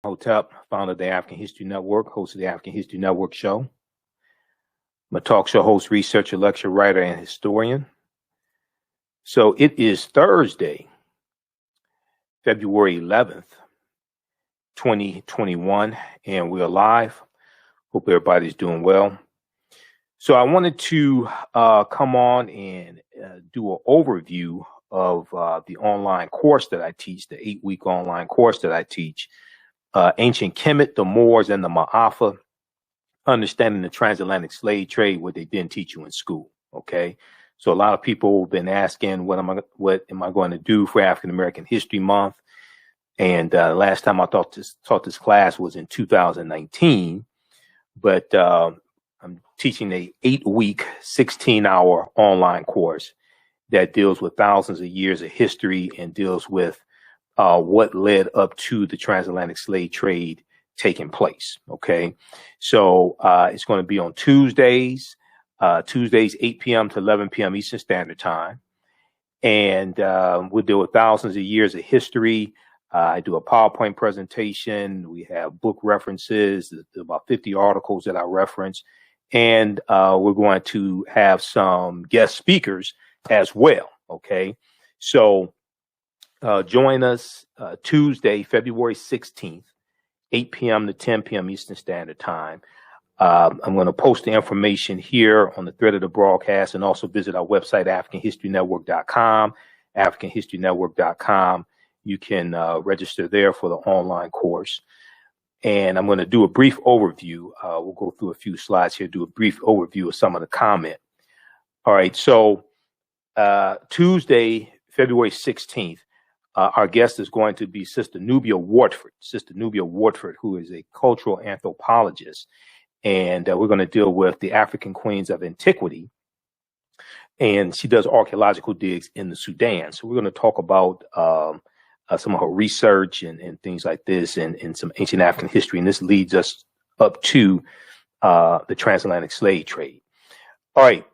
Imhotep, founder of the African History Network, host of the African History Network show. I'm a talk show host, researcher, lecturer, writer, and historian. So it is Thursday, February 11th, 2021, and we're live. Hope everybody's doing well. So I wanted to come on and do an overview of the online course that I teach, the 8-week online course that I teach, Ancient Kemet, the Moors, and the Maafa, Understanding the Transatlantic Slave Trade, what they didn't teach you in school. Okay, so a lot of people have been asking, what am I going to do for African American History Month? And last time I taught this class was in 2019, but I'm teaching a 8-week, 16-hour online course that deals with thousands of years of history and deals with what led up to the transatlantic slave trade taking place. Okay, so it's going to be on Tuesdays, 8 p.m. to 11 p.m. Eastern Standard Time, and we'll deal with thousands of years of history. I do a PowerPoint presentation. We have book references, about 50 articles that I reference, and we're going to have some guest speakers as well. Okay, so join us Tuesday, February 16th, 8 p.m. to 10 p.m. Eastern Standard Time. I'm going to post the information here on the thread of the broadcast, and also visit our website, AfricanHistoryNetwork.com, AfricanHistoryNetwork.com. You can register there for the online course. And I'm going to do a brief overview. We'll go through a few slides here, do a brief overview of some of the comment. All right, so Tuesday, February 16th, our guest is going to be Sister Nubia Wartford, who is a cultural anthropologist. And we're going to deal with the African queens of antiquity. And she does archaeological digs in the Sudan. So we're going to talk about some of her research and things like this, and some ancient African history. And this leads us up to the transatlantic slave trade. All right.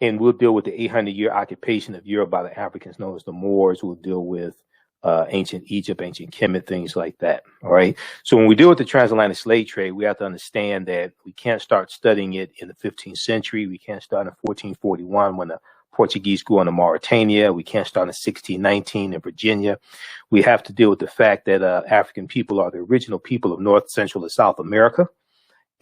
And we'll deal with the 800-year occupation of Europe by the Africans known as the Moors. We'll deal with ancient Egypt, ancient Kemet, things like that. All right. So when we deal with the transatlantic slave trade, we have to understand that we can't start studying it in the 15th century. We can't start in 1441 when the Portuguese go into Mauritania. We can't start in 1619 in Virginia. We have to deal with the fact that African people are the original people of North, Central, and South America.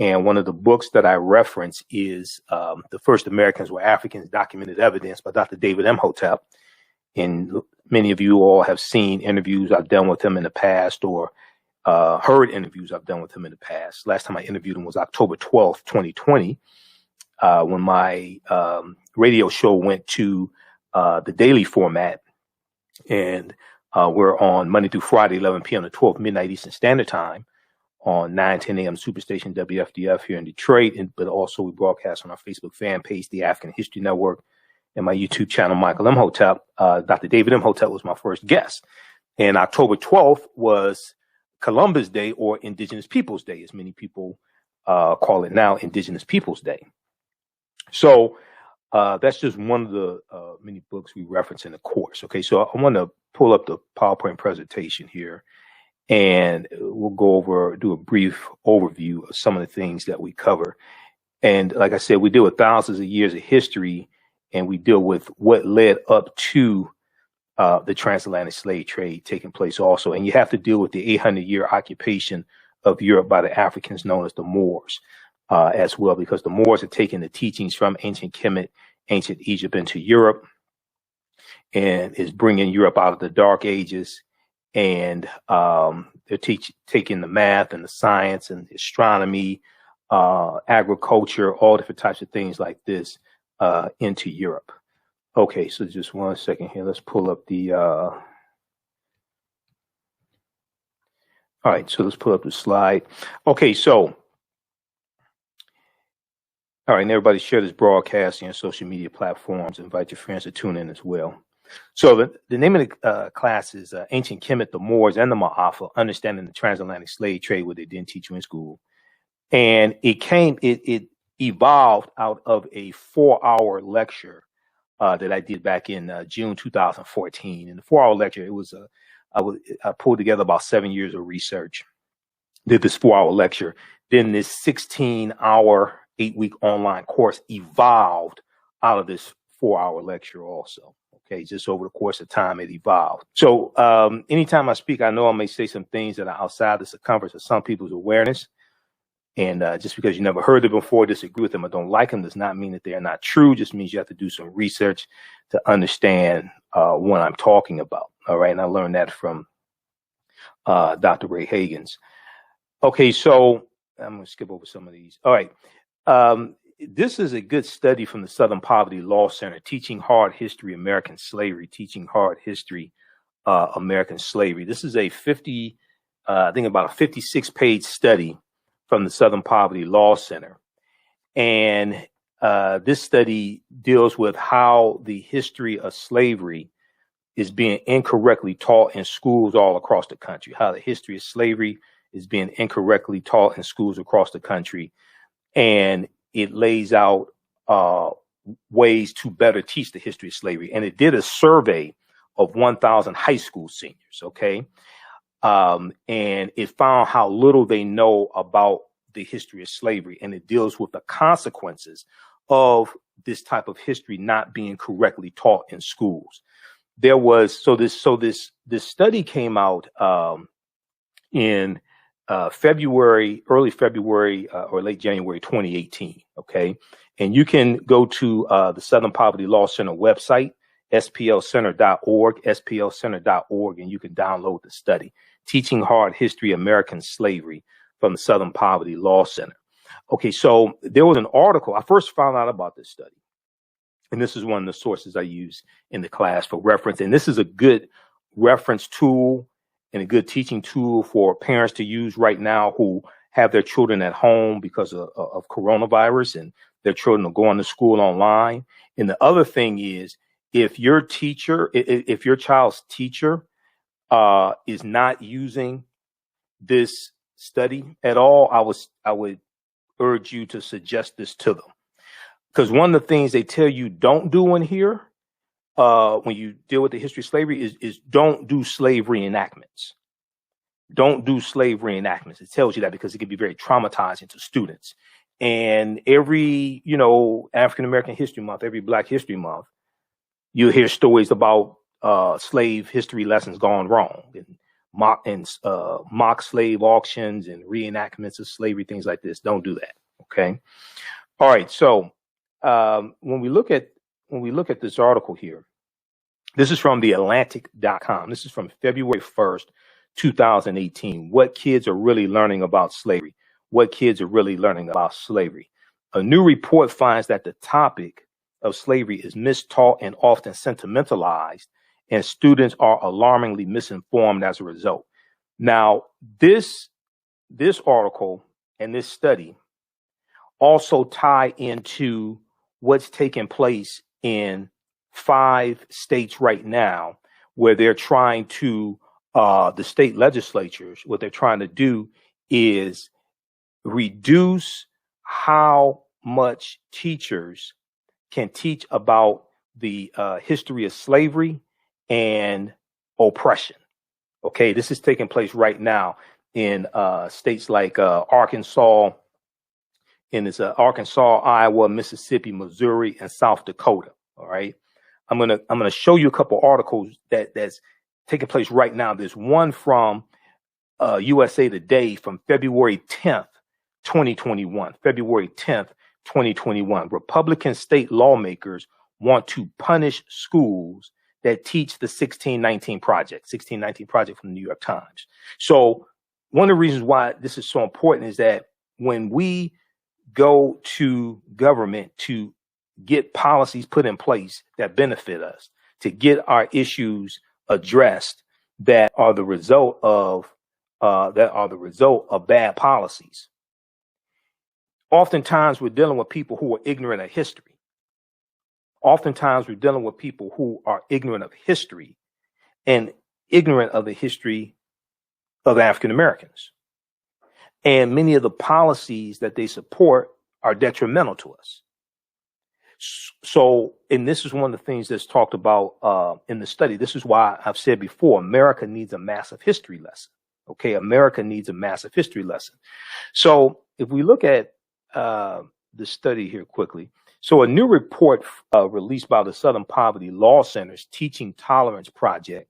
And one of the books that I reference is The First Americans Were Africans, Documented Evidence by Dr. David Imhotep. And many of you all have seen interviews I've done with him in the past, or heard interviews I've done with him in the past. Last time I interviewed him was October 12th, 2020, when my radio show went to the daily format. And we're on Monday through Friday, 11 p.m. to 12 midnight Eastern Standard Time on 9:10 a.m. Superstation WFDF here in Detroit. But also we broadcast on our Facebook fan page, the African History Network, and my YouTube channel, Michael Imhotep. Dr. David Imhotep was my first guest. And October 12th was Columbus Day, or Indigenous Peoples Day, as many people call it now, Indigenous Peoples Day. So that's just one of the many books we reference in the course. Okay, so I want to pull up the PowerPoint presentation here, and we'll do a brief overview of some of the things that we cover. And like I said, we deal with thousands of years of history, and we deal with what led up to the transatlantic slave trade taking place also. And you have to deal with the 800-year occupation of Europe by the Africans known as the Moors as well, because the Moors are taking the teachings from ancient Kemet, ancient Egypt into Europe, and is bringing Europe out of the Dark Ages. And they're taking the math and the science and astronomy, agriculture, all different types of things like this into Europe. Okay, so just one second here. Let's pull up the all right, so let's pull up the slide. Okay, so all right, and everybody share this broadcast on your social media platforms. Invite your friends to tune in as well. So the name of the class is Ancient Kemet, the Moors, and the Maafa, Understanding the Transatlantic Slave Trade, what they didn't teach you in school. And it evolved out of a 4-hour lecture that I did back in June 2014. In the 4-hour lecture, it was I pulled together about 7 years of research did this 4-hour lecture. Then this 16-hour, 8-week online course evolved out of this 4-hour lecture also. Okay, just over the course of time, it evolved. So anytime I speak, I know I may say some things that are outside the circumference of some people's awareness. And just because you never heard them before, disagree with them, or don't like them, does not mean that they are not true. Just means you have to do some research to understand what I'm talking about. All right, and I learned that from Dr. Ray Hagins. Okay, so I'm going to skip over some of these. All right. This is a good study from the Southern Poverty Law Center, Teaching Hard History, American Slavery, Teaching Hard History, American Slavery. This is a I think about a 56-page study from the Southern Poverty Law Center. And this study deals with how the history of slavery is being incorrectly taught in schools all across the country, how the history of slavery is being incorrectly taught in schools across the country. And it lays out ways to better teach the history of slavery. And it did a survey of 1,000 high school seniors, okay? And it found how little they know about the history of slavery. And it deals with the consequences of this type of history not being correctly taught in schools. This study came out in February, early February or late January 2018. Okay. And you can go to the Southern Poverty Law Center website, splcenter.org, splcenter.org, and you can download the study, Teaching Hard History, American Slavery, from the Southern Poverty Law Center. Okay. So there was an article. I first found out about this study, and this is one of the sources I use in the class for reference. And this is a good reference tool and a good teaching tool for parents to use right now who have their children at home because of coronavirus, and their children are going to school online. And the other thing is, if your child's teacher is not using this study at all, I would urge you to suggest this to them. Because one of the things they tell you don't do in here, when you deal with the history of slavery, is don't do slave reenactments. Don't do slave reenactments. It tells you that because it can be very traumatizing to students. And every, African American History Month, every Black History Month, you hear stories about slave history lessons gone wrong, and mock slave auctions and reenactments of slavery, things like this. Don't do that. Okay. All right. So when we look at this article here, this is from theatlantic.com. This is from February 1st, 2018. What kids are really learning about slavery? What kids are really learning about slavery? A new report finds that the topic of slavery is mistaught and often sentimentalized, and students are alarmingly misinformed as a result. Now, this article and this study also tie into what's taking place in 5 states right now, where they're trying to, the state legislatures, what they're trying to do is reduce how much teachers can teach about the history of slavery and oppression. Okay, this is taking place right now in states like Arkansas, and it's Arkansas, Iowa, Mississippi, Missouri, and South Dakota. All right, I'm gonna show you a couple articles that's taking place right now. There's one from USA Today from February 10th, 2021. February 10th, 2021. Republican state lawmakers want to punish schools that teach the 1619 Project. 1619 Project from the New York Times. So one of the reasons why this is so important is that when we go to government to get policies put in place that benefit us, to get our issues addressed that are the result of bad policies, oftentimes we're dealing with people who are ignorant of history. Oftentimes we're dealing with people who are ignorant of history and ignorant of the history of African Americans. And many of the policies that they support are detrimental to us. So, and this is one of the things that's talked about in the study. This is why I've said before, America needs a massive history lesson. Okay, America needs a massive history lesson. So if we look at the study here quickly, so a new report released by the Southern Poverty Law Center's Teaching Tolerance Project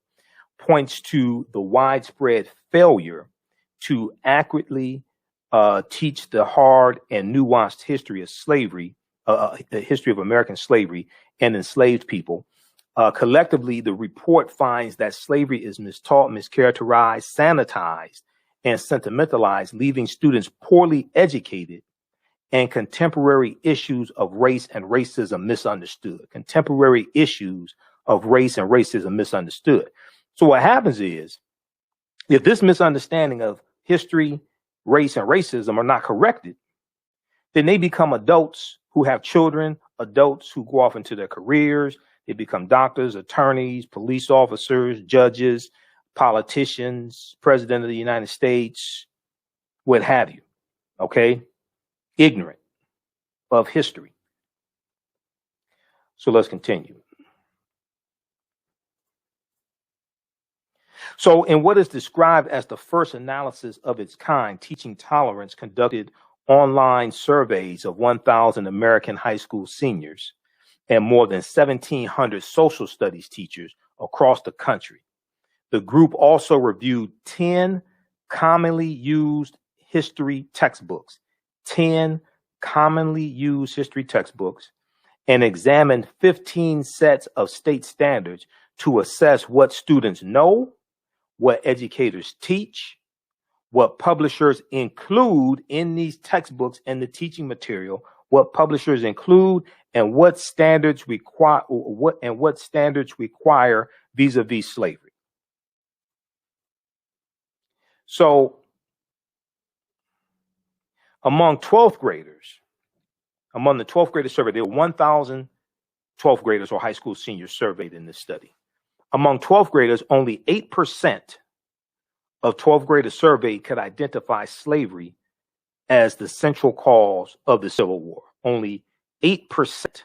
points to the widespread failure to accurately teach the hard and nuanced history of slavery, the history of American slavery and enslaved people. Collectively, the report finds that slavery is mistaught, mischaracterized, sanitized, and sentimentalized, leaving students poorly educated and contemporary issues of race and racism misunderstood. Contemporary issues of race and racism misunderstood. So what happens is, if this misunderstanding of history, race, and racism are not corrected, then they become adults who have children, adults who go off into their careers. They become doctors, attorneys, police officers, judges, politicians, president of the United States, what have you. Okay? Ignorant of history. So let's continue. So in what is described as the first analysis of its kind, Teaching Tolerance conducted online surveys of 1,000 American high school seniors and more than 1,700 social studies teachers across the country. The group also reviewed 10 commonly used history textbooks, 10 commonly used history textbooks, and examined 15 sets of state standards to assess what students know, what educators teach, what publishers include in these textbooks and the teaching material, what publishers include, and what standards require vis-a-vis slavery. So among the 12th graders surveyed, there were 1,000 12th graders or high school seniors surveyed in this study. Among 12th graders, only 8% of 12th graders surveyed could identify slavery as the central cause of the Civil War. Only 8%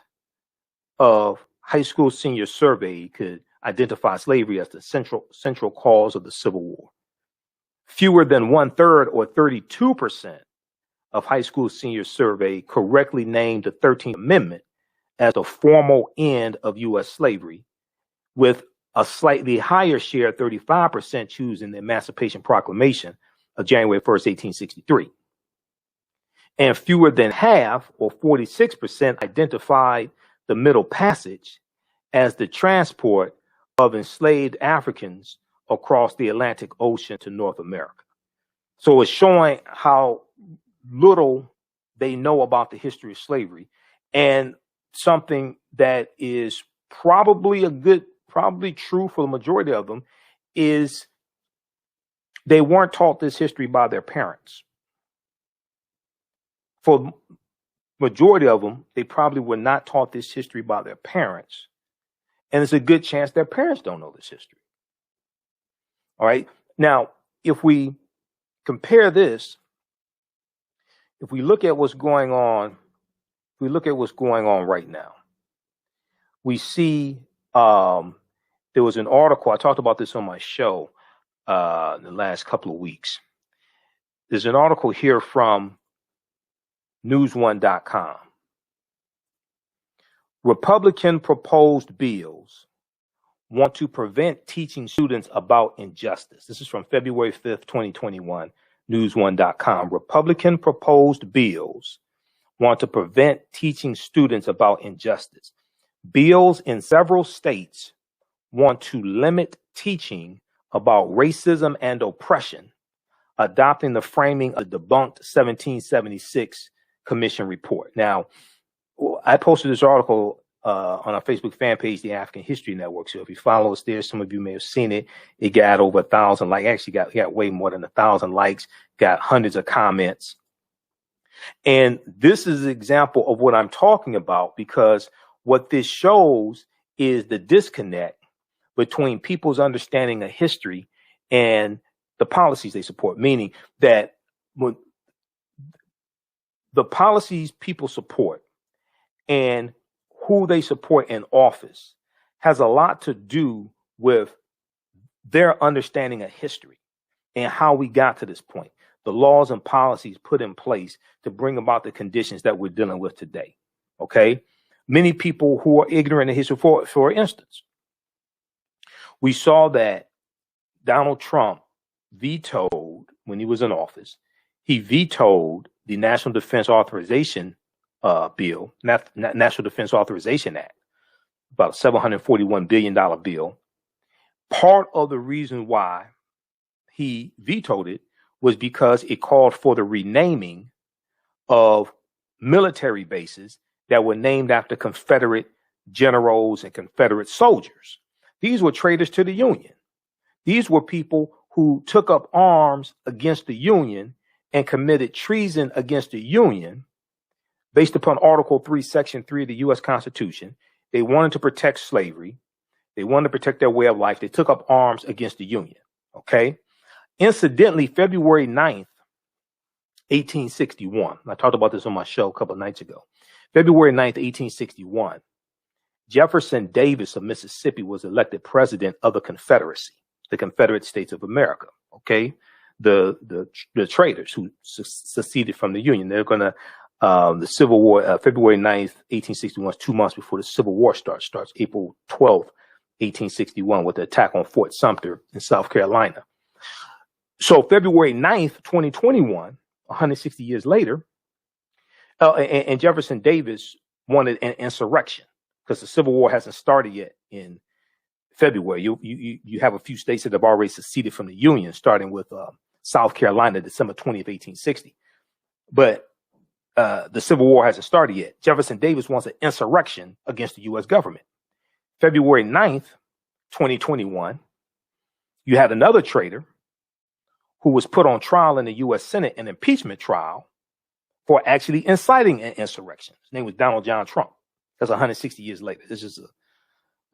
of high school seniors surveyed could identify slavery as the central cause of the Civil War. Fewer than 1/3 or 32% of high school seniors surveyed correctly named the 13th Amendment as the formal end of U.S. slavery, with a slightly higher share, 35%, choosing the Emancipation Proclamation of January 1st, 1863. And fewer than half, or 46%, identified the Middle Passage as the transport of enslaved Africans across the Atlantic Ocean to North America. So it's showing how little they know about the history of slavery, and something that is probably true for the majority of them is they weren't taught this history by their parents. For majority of them, they probably were not taught this history by their parents, and it's a good chance their parents don't know this history. All right. Now, if we compare this, if we look at what's going on, right now, we see there was an article. I talked about this on my show in the last couple of weeks. There's an article here from news1.com. Republican proposed bills want to prevent teaching students about injustice. This is from February 5th, 2021, news1.com. Republican proposed bills want to prevent teaching students about injustice. Bills in several states want to limit teaching about racism and oppression, adopting the framing of the debunked 1776 Commission report. Now, I posted this article on our Facebook fan page, the African History Network. So if you follow us there, some of you may have seen it. It got over 1,000 likes. Actually, got way more than 1,000 likes. Got hundreds of comments. And this is an example of what I'm talking about, because what this shows is the disconnect between people's understanding of history and the policies they support. Meaning that when the policies people support and who they support in office has a lot to do with their understanding of history. and how we got to this point, the laws and policies put in place to bring about the conditions that we're dealing with today. Okay. Many people who are ignorant of history, for instance, we saw that Donald Trump vetoed, when he was in office, he vetoed the National Defense Authorization bill, National Defense Authorization Act, about a $741 billion bill. Part of the reason why he vetoed it was because it called for the renaming of military bases that were named after Confederate generals and Confederate soldiers. These were traitors to the Union. These were people who took up arms against the Union and committed treason against the Union based upon Article 3, Section 3 of the U.S. Constitution. They wanted to protect slavery. They wanted to protect their way of life. They took up arms against the Union. Okay. Incidentally, February 9th, 1861, I talked about this on my show a couple of nights ago. February 9th, 1861, Jefferson Davis of Mississippi was elected president of the Confederacy, the Confederate States of America. Okay. The traitors who seceded from the Union. They're going to, the Civil War, February 9th, 1861, 2 months before the Civil War starts April 12th, 1861, with the attack on Fort Sumter in South Carolina. So February 9th, 2021, 160 years later, and Jefferson Davis wanted an insurrection because the Civil War hasn't started yet in February. You have a few states that have already seceded from the Union, starting with South Carolina, December 20th, 1860. But the Civil War hasn't started yet. Jefferson Davis wants an insurrection against the U.S. government. February 9th, 2021, you had another traitor who was put on trial in the U.S. Senate, an impeachment trial, for actually inciting an insurrection. His name was Donald John Trump. That's 160 years later. This is a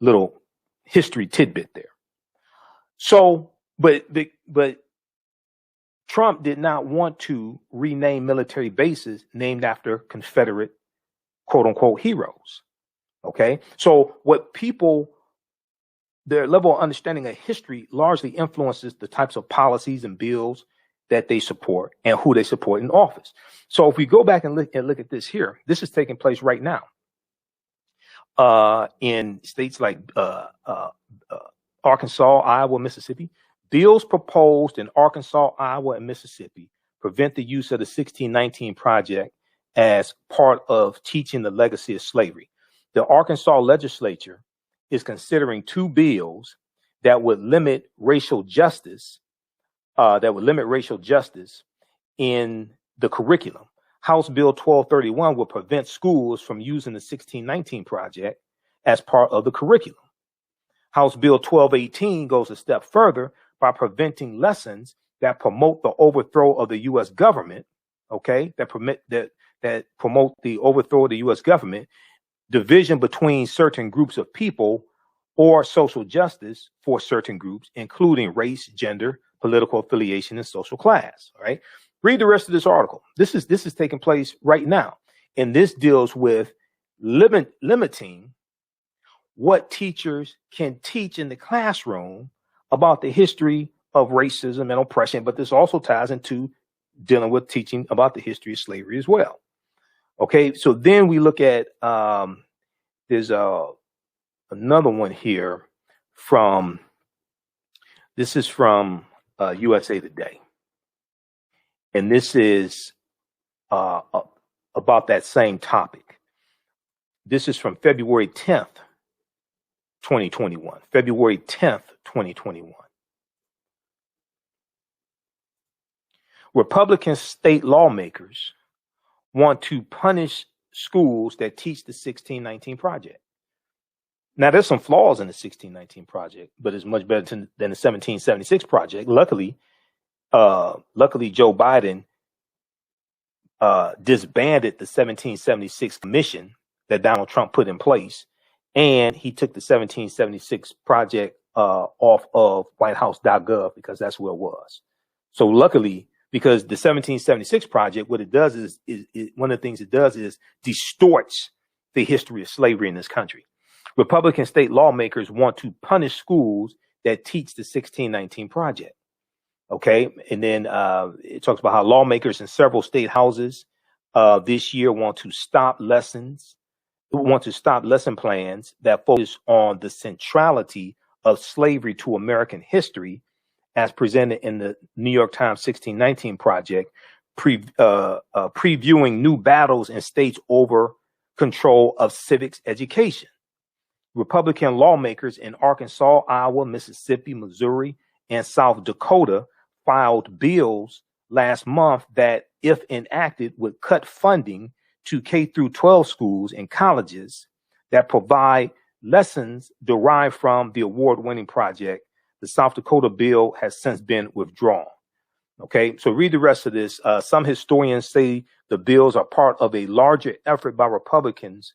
little history tidbit there. So, but Trump did not want to rename military bases named after Confederate, quote unquote, heroes. Okay. So what people, their level of understanding of history largely influences the types of policies and bills that they support and who they support in office. So if we go back and look at this here, this is taking place right now in states like Arkansas, Iowa, Mississippi. Bills proposed in Arkansas, Iowa, and Mississippi prevent the use of the 1619 Project as part of teaching the legacy of slavery. The Arkansas legislature is considering 2 bills that would limit racial justice, in the curriculum. House Bill 1231 will prevent schools from using the 1619 Project as part of the curriculum. House Bill 1218 goes a step further by preventing lessons that promote the overthrow of the U.S. government, okay, that promote the overthrow of the U.S. government, division between certain groups of people, or social justice for certain groups, including race, gender, political affiliation, and social class. All right. Read the rest of this article. This is taking place right now. And this deals with limiting what teachers can teach in the classroom about the history of racism and oppression. But this also ties into dealing with teaching about the history of slavery as well. Okay. So then we look at, there's another one here this is from USA Today. And this is about that same topic. This is from February 10th, 2021. February 10th, 2021. Republican state lawmakers want to punish schools that teach the 1619 Project. Now, there's some flaws in the 1619 Project, but it's much better than the 1776 Project. Luckily, Joe Biden disbanded the 1776 commission that Donald Trump put in place, and he took the 1776 Project off of WhiteHouse.gov because that's where it was. So luckily, because the 1776 Project, what it does is one of the things it does is distorts the history of slavery in this country. Republican state lawmakers want to punish schools that teach the 1619 Project. Okay. And then it talks about how lawmakers in several state houses this year want to stop lesson plans that focus on the centrality of slavery to American history, as presented in the New York Times 1619 project, previewing new battles in states over control of civics education. Republican lawmakers in Arkansas, Iowa, Mississippi, Missouri, and South Dakota filed bills last month that, if enacted, would cut funding to K through 12 schools and colleges that provide lessons derived from the award-winning project. The South Dakota bill has since been withdrawn. Okay, so read the rest of this. Some historians say the bills are part of a larger effort by Republicans,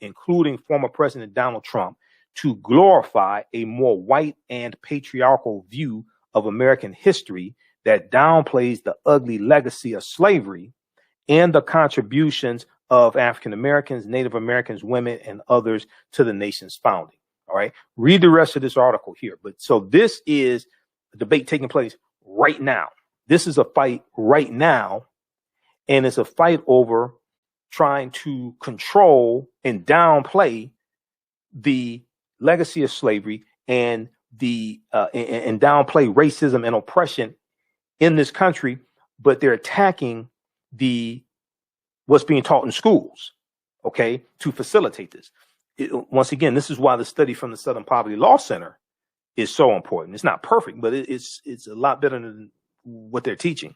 including former President Donald Trump, to glorify a more white and patriarchal view of American history that downplays the ugly legacy of slavery and the contributions of African Americans, Native Americans, women, and others to the nation's founding. All right, read the rest of this article here. But so this is a debate taking place right now. This is a fight right now, and it's a fight over trying to control and downplay the legacy of slavery and and downplay racism and oppression in this country. But they're attacking what's being taught in schools, okay, to facilitate this. Once again, this is why the study from the Southern Poverty Law Center is so important. It's not perfect, but it's a lot better than what they're teaching.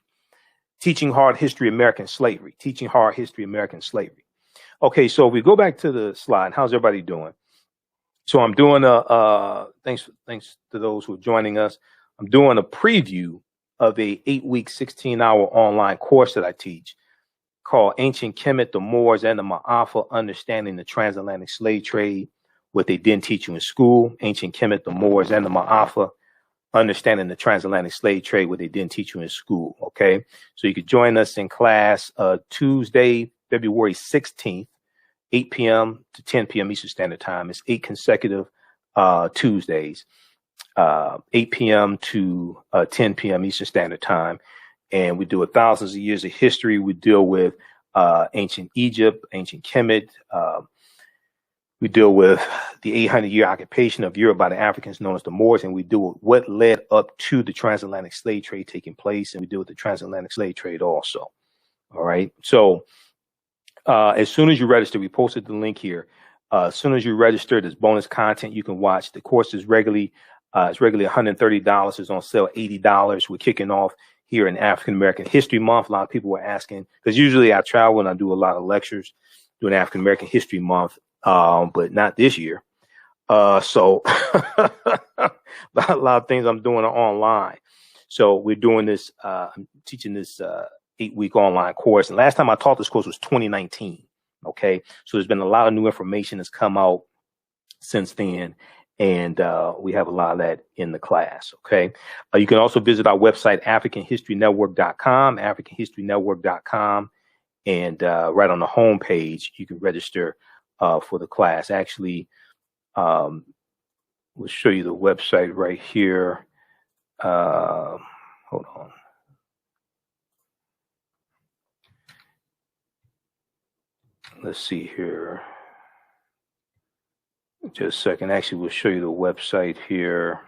Teaching hard history American slavery. Teaching hard history American slavery. Okay, so if we go back to the slide, how's everybody doing? So I'm doing thanks to those who are joining us. I'm doing a preview of a 8-week, 16-hour online course that I teach called Ancient Kemet, the Moors, and the Maafa, Understanding the Transatlantic Slave Trade, what they didn't teach you in school. Ancient Kemet, the Moors, and the Maafa, Understanding the Transatlantic Slave Trade, what they didn't teach you in school. Okay, so you could join us in class Tuesday, February 16th, 8 p.m. to 10 p.m. Eastern Standard Time. It's 8 consecutive Tuesdays, 8 p.m. to 10 p.m. Eastern Standard Time. And we do thousands of years of history. We deal with ancient Egypt, ancient Kemet. We deal with the 800-year occupation of Europe by the Africans known as the Moors, and we deal with what led up to the transatlantic slave trade taking place, and we deal with the transatlantic slave trade also. All right. So as soon as you register, we posted the link here. As soon as you register, there's bonus content you can watch. The course is regularly $130. It's on sale $80. We're kicking off here in African American History Month. A lot of people were asking, because usually I travel and I do a lot of lectures during African American History Month, but not this year. So a lot of things I'm doing are online. So we're doing this, I'm teaching this 8-week online course. And last time I taught this course was 2019. Okay. So there's been a lot of new information that's come out since then. And we have a lot of that in the class. Okay. You can also visit our website, AfricanHistoryNetwork.com, AfricanHistoryNetwork.com. And right on the home page, you can register for the class. Actually, we'll show you the website right here. Hold on. Let's see here. Just a second. Actually, we'll show you the website here.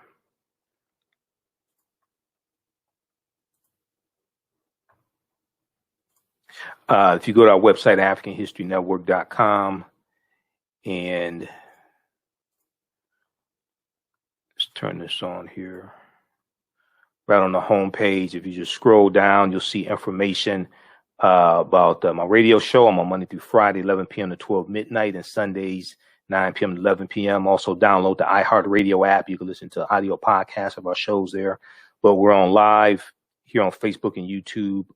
If you go to our website, AfricanHistoryNetwork.com, and let's turn this on here. Right on the home page, if you just scroll down, you'll see information about my radio show. I'm on Monday through Friday, 11 p.m. to 12 midnight, and Sundays, 9 p.m. to 11 p.m. Also download the iHeartRadio app. You can listen to audio podcasts of our shows there. But we're on live here on Facebook and YouTube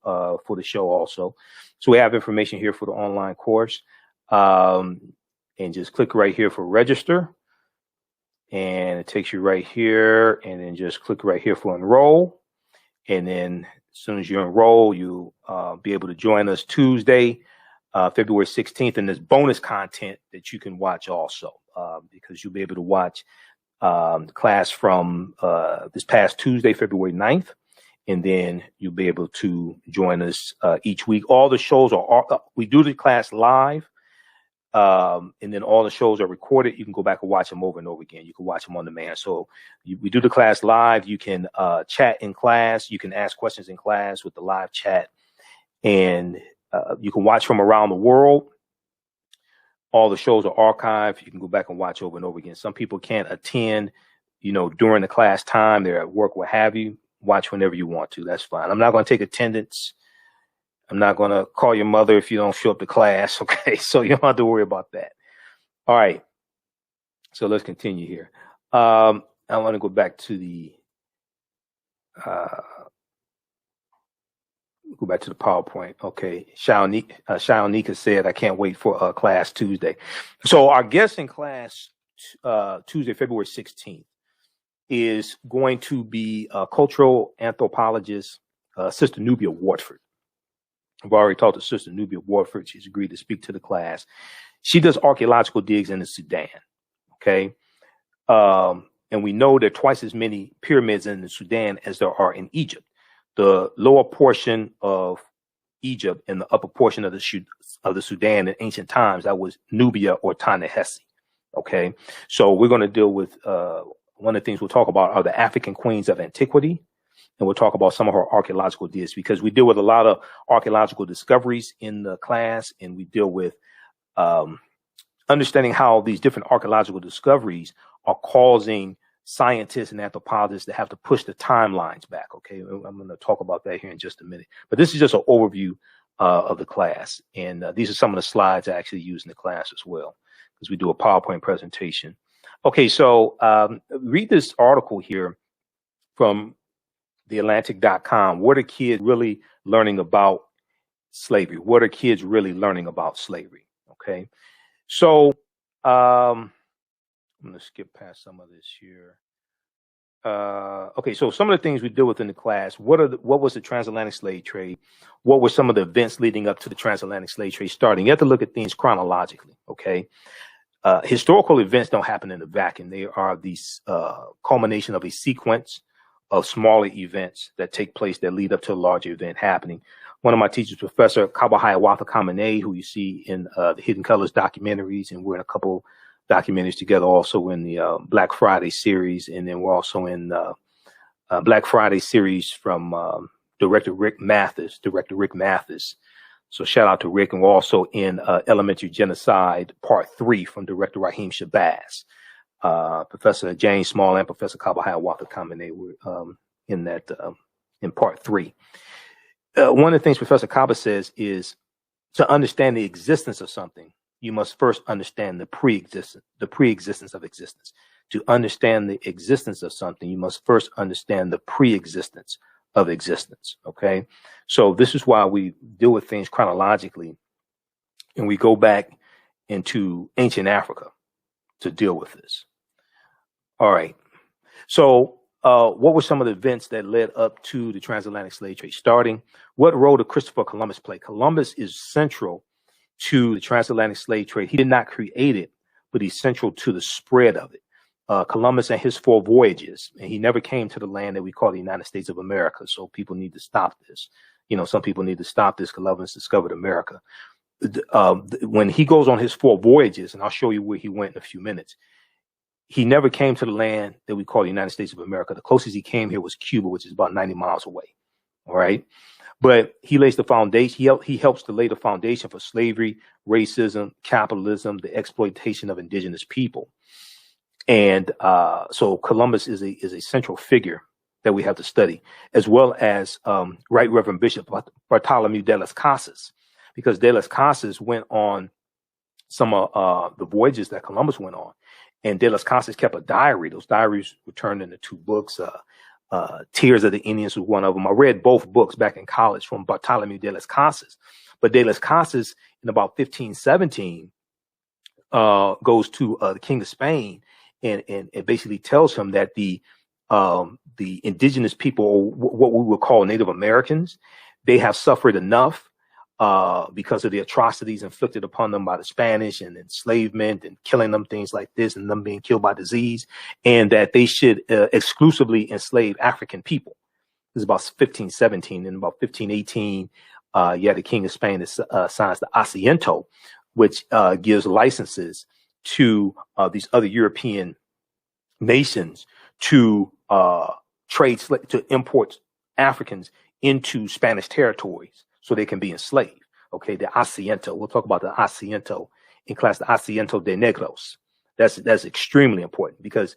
for the show also. So we have information here for the online course. And just click right here for register. And it takes you right here. And then just click right here for enroll. And then as soon as you enroll, you'll be able to join us Tuesday, February 16th, and there's bonus content that you can watch also, because you'll be able to watch the class from this past Tuesday, February 9th, and then you'll be able to join us each week. All the shows we do the class live, and then all the shows are recorded. You can go back and watch them over and over again. You can watch them on demand. So we do the class live. You can chat in class. You can ask questions in class with the live chat, and you can watch from around the world. All the shows are archived. You can go back and watch over and over again. Some people can't attend, during the class time. They're at work, what have you. Watch whenever you want to. That's fine. I'm not going to take attendance. I'm not going to call your mother if you don't show up to class. Okay. So you don't have to worry about that. All right. So let's continue here. I want to go back to the PowerPoint. Okay. Shaonika said, I can't wait for class Tuesday. So our guest in class Tuesday, February 16th, is going to be cultural anthropologist Sister Nubia Wartford. I've already talked to Sister Nubia Wartford. She's agreed to speak to the class. She does archaeological digs in the Sudan. Okay. And we know there are twice as many pyramids in the Sudan as there are in Egypt. The lower portion of Egypt and the upper portion of the Sudan in ancient times, that was Nubia or Ta-Nehesi. Okay. So we're going to deal with one of the things we'll talk about are the African queens of antiquity. And we'll talk about some of her archaeological digs, because we deal with a lot of archaeological discoveries in the class, and we deal with understanding how these different archaeological discoveries are causing scientists and anthropologists to have to push the timelines back. Okay. I'm going to talk about that here in just a minute, but this is just an overview of the class. And these are some of the slides I actually use in the class as well, because we do a PowerPoint presentation. Okay, so read this article here from theatlantic.com. What are kids really learning about slavery? What are kids really learning about slavery? Okay, so I'm going to skip past some of this here. Okay, so some of the things we deal with in the class, what was the transatlantic slave trade? What were some of the events leading up to the transatlantic slave trade starting? You have to look at things chronologically, okay? Historical events don't happen in a vacuum. They are the culmination of a sequence of smaller events that take place that lead up to a larger event happening. One of my teachers, Professor Kabahayawatha Kamene, who you see in the Hidden Colors documentaries, and we're in a couple documentaries together, also in the Black Friday series, and then we're also in Black Friday series from Director Rick Mathis. So shout out to Rick. And we're also in Elementary Genocide Part 3 from Director Raheem Shabazz. Professor James Small and Professor Kabahayawatha Kamene were in that in Part 3. One of the things Professor Kaba says is, to understand the existence of something, you must first understand the pre-existence of existence. To understand the existence of something, you must first understand the pre-existence of existence. Okay, so this is why we deal with things chronologically, and we go back into ancient Africa to deal with this. All right, so what were some of the events that led up to the transatlantic slave trade starting? What role did Christopher Columbus play? Columbus is central to the transatlantic slave trade. He did not create it, but he's central to the spread of it. Columbus and his 4 voyages, and he never came to the land that we call the United States of America. So people need to stop this. Some people need to stop this. Columbus discovered America. When he goes on his 4 voyages, and I'll show you where he went in a few minutes, he never came to the land that we call the United States of America. The closest he came here was Cuba, which is about 90 miles away. All right. But he lays the foundation. He helps to lay the foundation for slavery, racism, capitalism, the exploitation of indigenous people. And so Columbus is a central figure that we have to study, as well as Right Reverend Bishop Bartholomew de las Casas, because de las Casas went on some of the voyages that Columbus went on. And de las Casas kept a diary. Those diaries were turned into 2 books. Tears of the Indians was one of them. I read both books back in college from Bartholomew de las Casas. But de las Casas, in about 1517, goes to the King of Spain, and it basically tells him that the indigenous people, or what we would call Native Americans, they have suffered enough because of the atrocities inflicted upon them by the Spanish and enslavement and killing them, things like this, and them being killed by disease, and that they should exclusively enslave African people. This is about 1517. And about 1518, the King of Spain signs the Asiento, which gives licenses to these other European nations to to import Africans into Spanish territories so they can be enslaved. Okay, the Asiento. We'll talk about the Asiento in class, the Asiento de Negros. That's extremely important because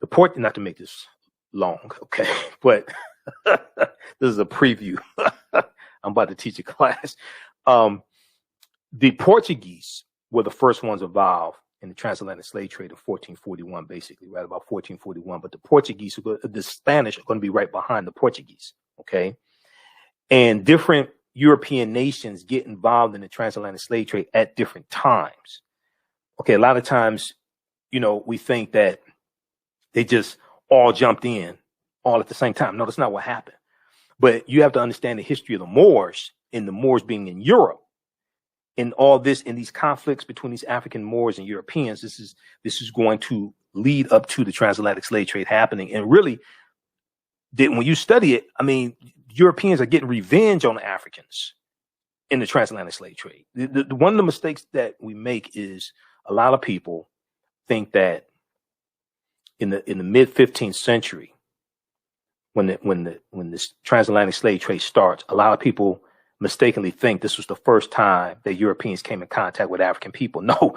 the port, not to make this long, okay, but this is a preview. I'm about to teach a class. The Portuguese were the first ones involved in the transatlantic slave trade in 1441, basically, right about 1441. But the Portuguese, the Spanish are going to be right behind the Portuguese, okay? And different European nations get involved in the transatlantic slave trade at different times. Okay, a lot of times, we think that they just all jumped in all at the same time. No, that's not what happened. But you have to understand the history of the Moors, and the Moors being in Europe, and all this, in these conflicts between these African Moors and Europeans. This is going to lead up to the transatlantic slave trade happening. And really, when you study it, I mean, Europeans are getting revenge on the Africans in the transatlantic slave trade. One of the mistakes that we make is a lot of people think that in the mid 15th century, when this transatlantic slave trade starts, a lot of people mistakenly think this was the first time that Europeans came in contact with African people. No,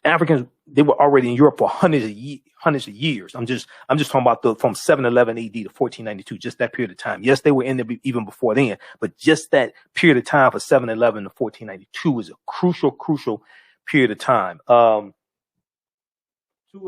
Africans, they were already in Europe for hundreds of years. I'm just talking about from 711 AD to 1492, just that period of time. Yes, they were in there even before then, but just that period of time for 711 to 1492 is a crucial period of time. Two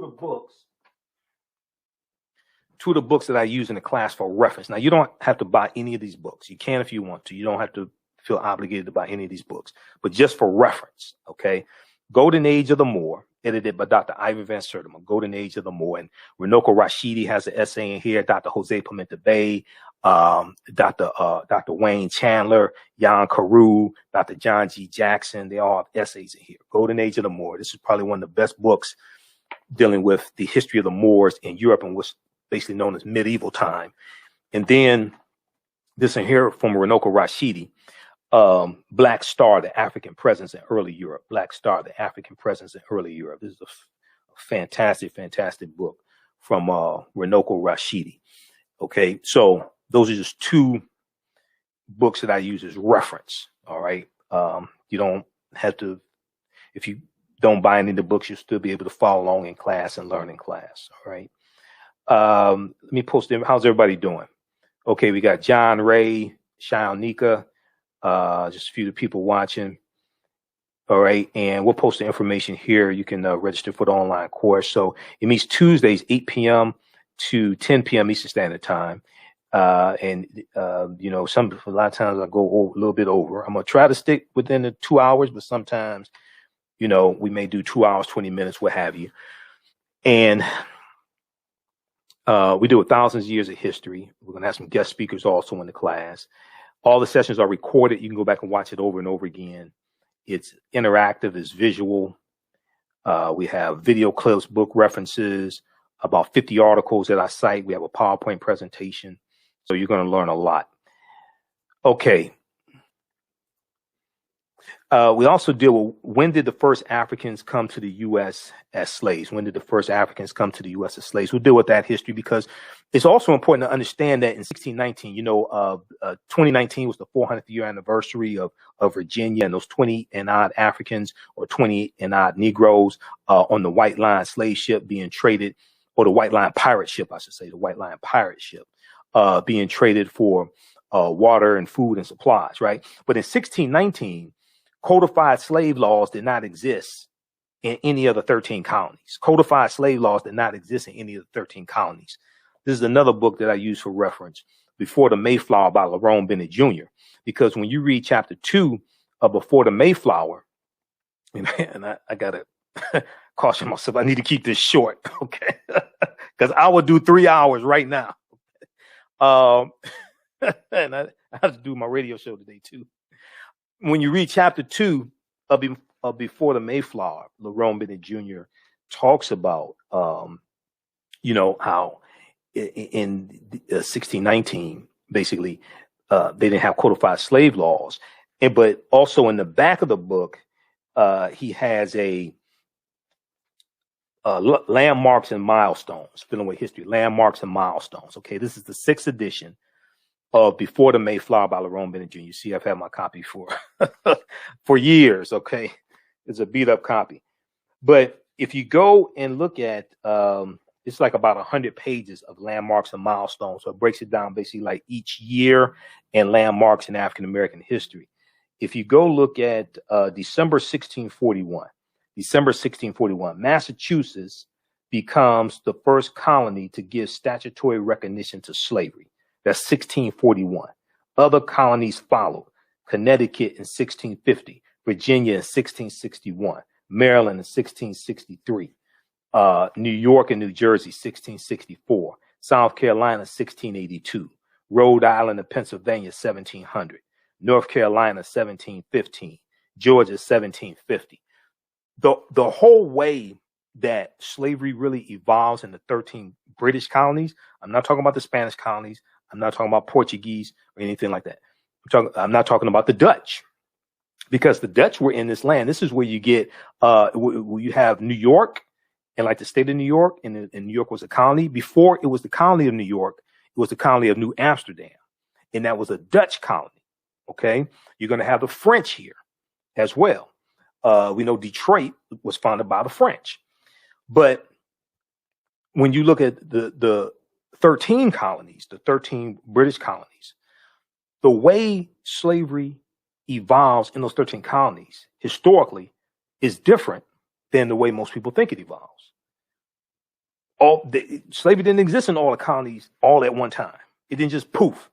of the books that I use in the class for reference. Now, you don't have to buy any of these books. You can if you want to. You don't have to feel obligated to buy any of these books, but just for reference, okay? Golden Age of the Moor, edited by Dr. Ivan Van Sertima. Golden Age of the Moor. And Renoko Rashidi has an essay in here. Dr. Jose Pimenta Bay, Dr. Wayne Chandler, Jan Carew, Dr. John G. Jackson. They all have essays in here. Golden Age of the Moor. This is probably one of the best books dealing with the history of the Moors in Europe and what's basically known as medieval time. And then this in here from Renoko Rashidi, Black Star, the African Presence in Early Europe. Black Star, the African Presence in Early Europe. This is a fantastic book from Renoko Rashidi. Okay, so those are just two books that I use as reference. All right, you don't have to, if you don't buy any of the books, you'll still be able to follow along in class and learn in class. All right. Let me post them. How's everybody doing? Okay, we got John Ray, Shaonika, just a few of the people watching. All right, and we'll post the information here. You can register for the online course. So it meets Tuesdays, 8 p.m. to 10 p.m. Eastern Standard Time. And a lot of times I go a little bit over. I'm gonna try to stick within the 2 hours, but sometimes, we may do 2 hours, 20 minutes, what have you. And we do 1,000 years of history. We're going to have some guest speakers also in the class. All the sessions are recorded. You can go back and watch it over and over again. It's interactive, it's visual. We have video clips, book references, about 50 articles that I cite. We have a PowerPoint presentation. So you're going to learn a lot. Okay. We also deal with when did the first Africans come to the U.S. as slaves? When did the first Africans come to the U.S. as slaves? We'll deal with that history because it's also important to understand that in 1619, 2019 was the 400th year anniversary of Virginia, and those 20 and odd Africans or 20 and odd Negroes on the White Line slave ship being traded, or the White Line pirate ship, I should say, the White Line pirate ship being traded for water and food and supplies, right? But in 1619, codified slave laws did not exist in any of the 13 colonies. Codified slave laws did not exist in any of the 13 colonies. This is another book that I use for reference, Before the Mayflower by Lerone Bennett Jr. Because when you read chapter 2 of Before the Mayflower, and I got to caution myself, I need to keep this short, okay? Because I will do 3 hours right now. And I have to do my radio show today too. When you read chapter 2 of Before the Mayflower, Lerone Bennett Jr. talks about, how in 1619, basically, they didn't have codified slave laws. But also in the back of the book, he has a landmarks and milestones, filling with history, landmarks and milestones. Okay, this is the 6th edition of Before the Mayflower by Lerone Bennett Jr. You see, I've had my copy for for years. Okay, it's a beat up copy. But if you go and look at, it's like about 100 pages of landmarks and milestones. So it breaks it down basically like each year and landmarks in African American history. If you go look at December 1641, Massachusetts becomes the first colony to give statutory recognition to slavery. That's 1641. Other colonies followed: Connecticut in 1650, Virginia in 1661, Maryland in 1663, New York and New Jersey 1664, South Carolina 1682, Rhode Island and Pennsylvania 1700, North Carolina 1715, Georgia 1750. The whole way that slavery really evolves in the 13 British colonies, I'm not talking about the Spanish colonies, I'm not talking about Portuguese or anything like that. I'm not talking about the Dutch, because the Dutch were in this land. This is where you get, you have New York and like the state of New York, and New York was a colony. Before it was the colony of New York, it was the colony of New Amsterdam, and that was a Dutch colony. Okay, you're going to have the French here as well. We know Detroit was founded by the French, but when you look at the 13 colonies, the 13 British colonies, the way slavery evolves in those 13 colonies historically is different than the way most people think it evolves. Slavery didn't exist in all the colonies all at one time. It didn't just poof.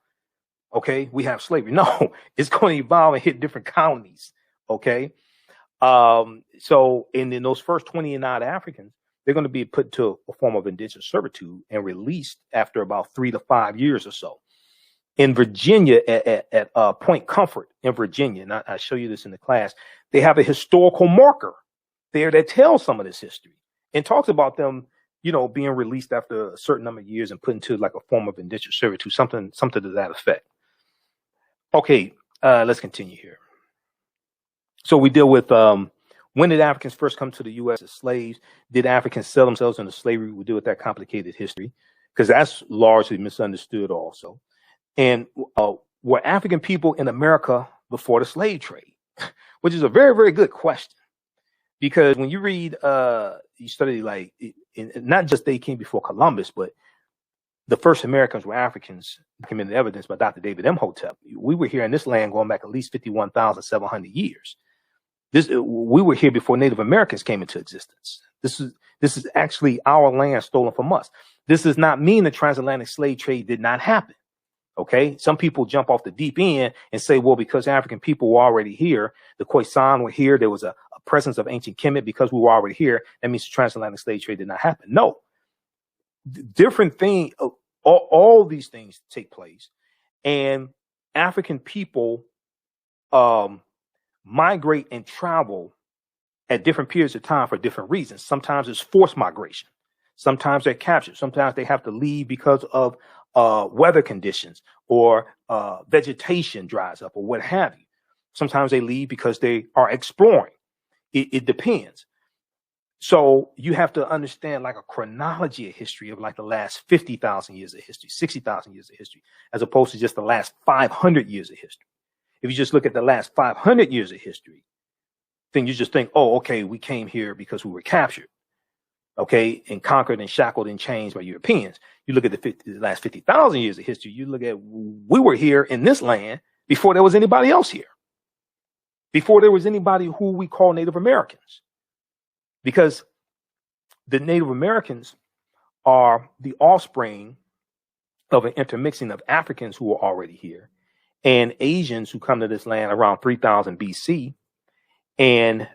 Okay, we have slavery. No, it's going to evolve and hit different colonies. Okay, so in those first 20 and odd Africans, they're going to be put to a form of indentured servitude and released after about 3 to 5 years or so. In Virginia, at Point Comfort in Virginia, and I show you this in the class, they have a historical marker there that tells some of this history and talks about them, being released after a certain number of years and put into like a form of indentured servitude, something to that effect. Okay, let's continue here. So we deal with when did Africans first come to the U.S. as slaves? Did Africans sell themselves into slavery? We deal with that complicated history because that's largely misunderstood also. And were African people in America before the slave trade? Which is a very, very good question. Because when you read, you study like, not just they came before Columbus, but the first Americans were Africans, documented evidence by Dr. David Imhotep. We were here in this land going back at least 51,700 years. We were here before Native Americans came into existence. This is actually our land stolen from us. This does not mean the transatlantic slave trade did not happen. Okay, some people jump off the deep end and say, well, because African people were already here, the Khoisan were here, there was a presence of ancient Kemet, because we were already here, that means the transatlantic slave trade did not happen. No, different thing. All these things take place, and African people migrate and travel at different periods of time for different reasons. Sometimes it's forced migration. Sometimes they're captured. Sometimes they have to leave because of weather conditions or vegetation dries up or what have you. Sometimes they leave because they are exploring. It depends. So you have to understand like a chronology of history of like the last 50,000 years of history, 60,000 years of history, as opposed to just the last 500 years of history. If you just look at the last 500 years of history, then you just think, oh, okay, we came here because we were captured, okay, and conquered and shackled and chained by Europeans. You look at the last 50,000 years of history, you look at, we were here in this land before there was anybody else here, before there was anybody who we call Native Americans, because the Native Americans are the offspring of an intermixing of Africans who were already here and Asians who come to this land around 3000 BC, and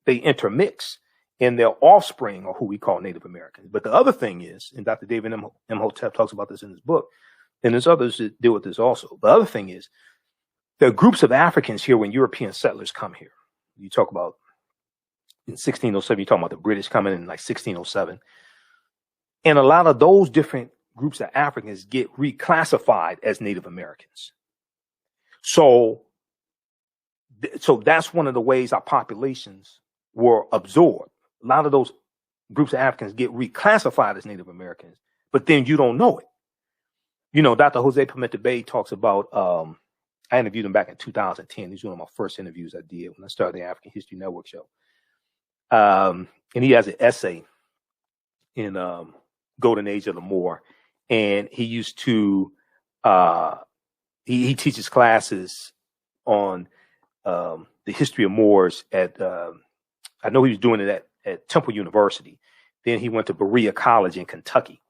they intermix, and their offspring are who we call Native Americans. But the other thing is, and Dr. David Imhotep talks about this in his book, and there's others that deal with this also. The other thing is, there are groups of Africans here when European settlers come here. You talk about in 1607, you talk about the British coming in like 1607. And a lot of those different groups of Africans get reclassified as Native Americans. So that's one of the ways our populations were absorbed. A lot of those groups of Africans get reclassified as Native Americans, but then you don't know it. You know, Dr. Jose Pimenta Bay talks about, I interviewed him back in 2010. He was one of my first interviews I did when I started the African History Network show. And he has an essay in Golden Age of the Moor. And he used to, he teaches classes on the history of Moors at, I know he was doing it at Temple University. Then he went to Berea College in Kentucky.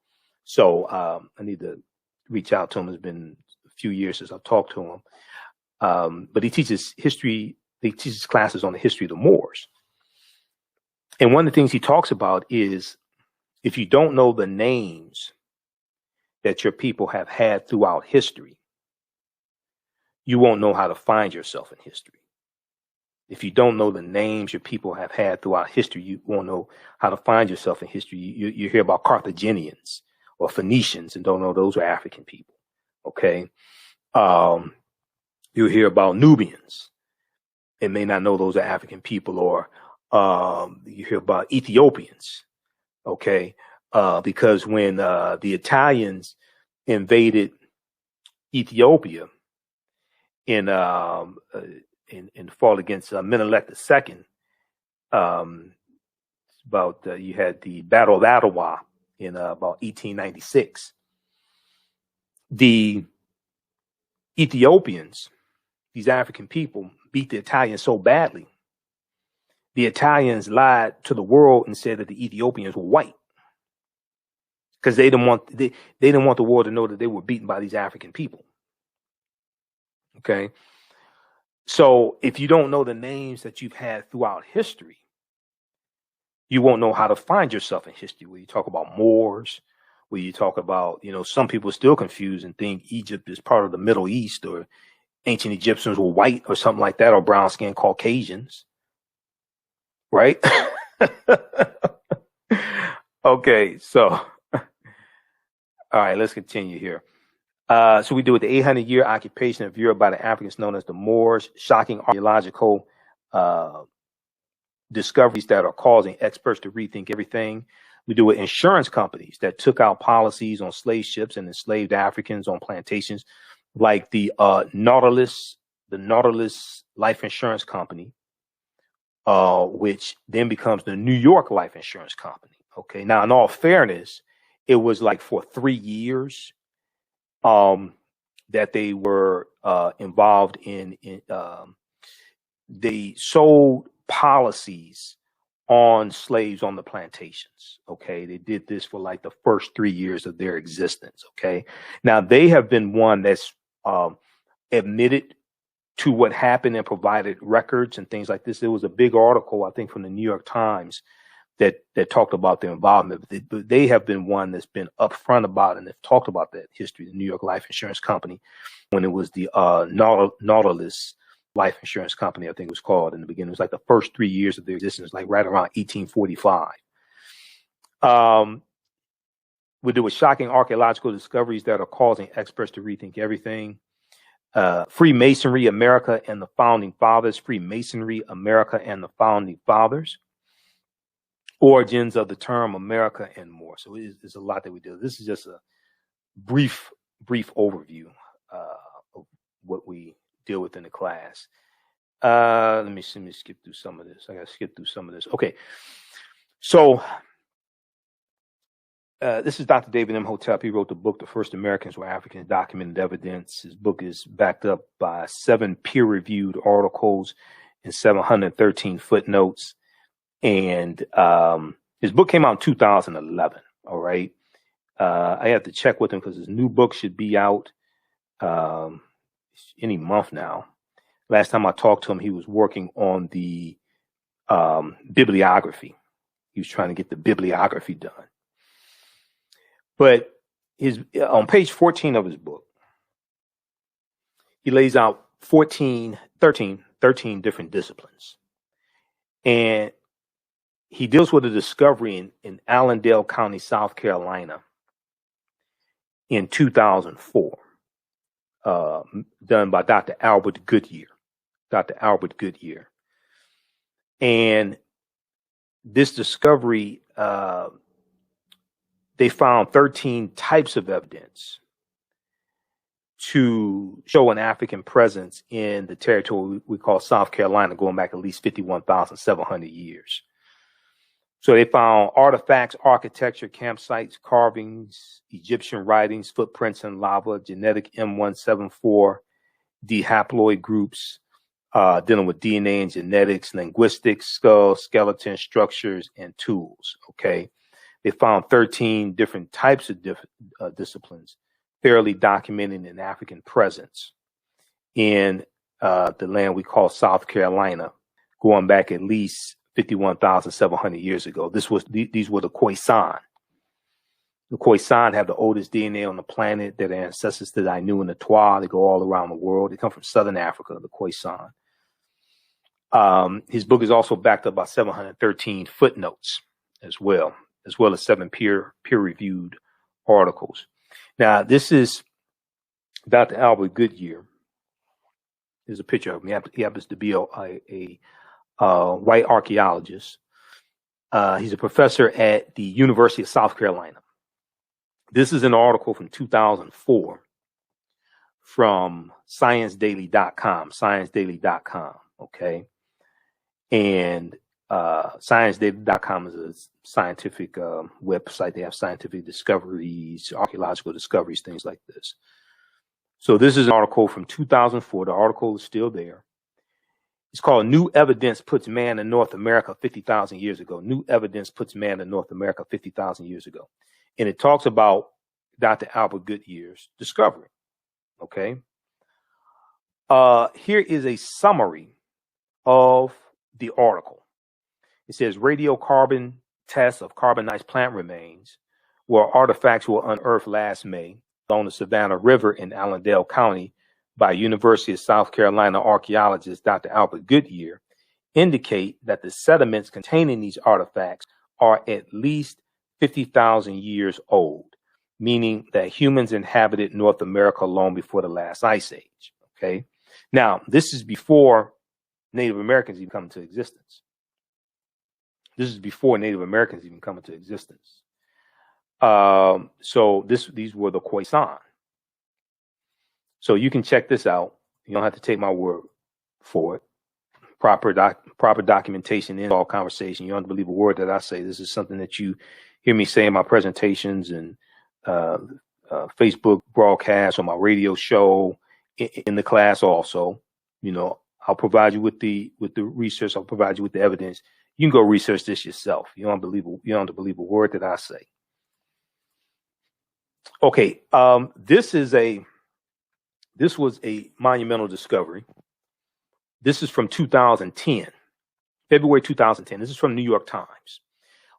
So I need to reach out to him. It's been a few years since I've talked to him. But he teaches classes on the history of the Moors. And one of the things he talks about is if you don't know the names that your people have had throughout history, you won't know how to find yourself in history. If you don't know the names your people have had throughout history, you won't know how to find yourself in history. You hear about Carthaginians or Phoenicians and don't know those are African people. Okay. You hear about Nubians and may not know those are African people, or you hear about Ethiopians. Okay. Because when the Italians invaded Ethiopia in fought against Menelik II, you had the Battle of Adwa in about 1896. The Ethiopians, these African people, beat the Italians so badly, the Italians lied to the world and said that the Ethiopians were white because they didn't want the world to know that they were beaten by these African people. Okay. So if you don't know the names that you've had throughout history, you won't know how to find yourself in history. When you talk about Moors, where you talk about, some people are still confused and think Egypt is part of the Middle East, or ancient Egyptians were white or something like that, or brown-skinned Caucasians, right? Okay, so, all right, let's continue here. So we do with the 800-year occupation of Europe by the Africans known as the Moors, shocking archaeological discoveries that are causing experts to rethink everything. We do with insurance companies that took out policies on slave ships and enslaved Africans on plantations, like the Nautilus Life Insurance Company, which then becomes the New York Life Insurance Company. Okay, now in all fairness, it was like for 3 years that they were involved in they sold policies on slaves on the plantations. Okay, they did this for like the first 3 years of their existence. Okay, now they have been one that's admitted to what happened and provided records and things like this. There was a big article, I think, from the New York Times that talked about their involvement. But they have been one that's been upfront about and have talked about that history, the New York Life Insurance Company, when it was the Nautilus Life Insurance Company, I think it was called in the beginning. It was like the first 3 years of their existence, like right around 1845. We do with shocking archaeological discoveries that are causing experts to rethink everything. Freemasonry, America and the Founding Fathers. Freemasonry, America and the Founding Fathers. Origins of the term America and more. So there's a lot that we do. This is just a brief overview of what we deal with in the class. Let me skip through some of this. I got to skip through some of this. Okay. So this is Dr. David Imhotep. He wrote the book, The First Americans Were Africans, Documented Evidence. His book is backed up by 7 peer-reviewed articles and 713 footnotes. And his book came out in 2011. All right. I have to check with him because his new book should be out any month now. Last time I talked to him, he was working on the bibliography. He was trying to get the bibliography done. But on page 14 of his book, he lays out 13 different disciplines. And he deals with a discovery in Allendale County, South Carolina in 2004, done by Dr. Albert Goodyear. And this discovery, they found 13 types of evidence to show an African presence in the territory we call South Carolina, going back at least 51,700 years. So they found artifacts, architecture, campsites, carvings, Egyptian writings, footprints in lava, genetic M174 D haploid groups, dealing with DNA and genetics, linguistics, skull, skeleton structures, and tools. Okay. They found 13 different types of disciplines fairly documenting an African presence in the land we call South Carolina, going back at least 51,700 years ago. These were the Khoisan. The Khoisan have the oldest DNA on the planet. They're the ancestors to the Ainu and the Tues. They go all around the world. They come from southern Africa, the Khoisan. His book is also backed up by 713 footnotes as well as 7 peer-reviewed articles. Now, this is Dr. Albert Goodyear. There's a picture of him. He happens to be a white archaeologist. He's a professor at the University of South Carolina. This is an article from 2004 from ScienceDaily.com. Okay. And ScienceDaily.com is a scientific website. They have scientific discoveries, archaeological discoveries, things like this. So this is an article from 2004. The article is still there. It's called New Evidence Puts Man in North America 50,000 Years Ago. New Evidence Puts Man in North America 50,000 years ago. And it talks about Dr. Albert Goodyear's discovery. Okay. Here is a summary of the article. It says radiocarbon tests of carbonized plant remains where artifacts were unearthed last May along the Savannah River in Allendale County by University of South Carolina archaeologist Dr. Albert Goodyear indicate that the sediments containing these artifacts are at least 50,000 years old, meaning that humans inhabited North America long before the last ice age. Okay. Now, this is before Native Americans even come into existence. So these were the Khoisan. So you can check this out. You don't have to take my word for it. Proper documentation in all conversation. You don't believe a word that I say. This is something that you hear me say in my presentations and Facebook broadcasts, on my radio show, in the class also. You know, I'll provide you with the research. I'll provide you with the evidence. You can go research this yourself. You don't believe a word that I say. Okay, this was a monumental discovery. This is from 2010, February 2010. This is from New York Times.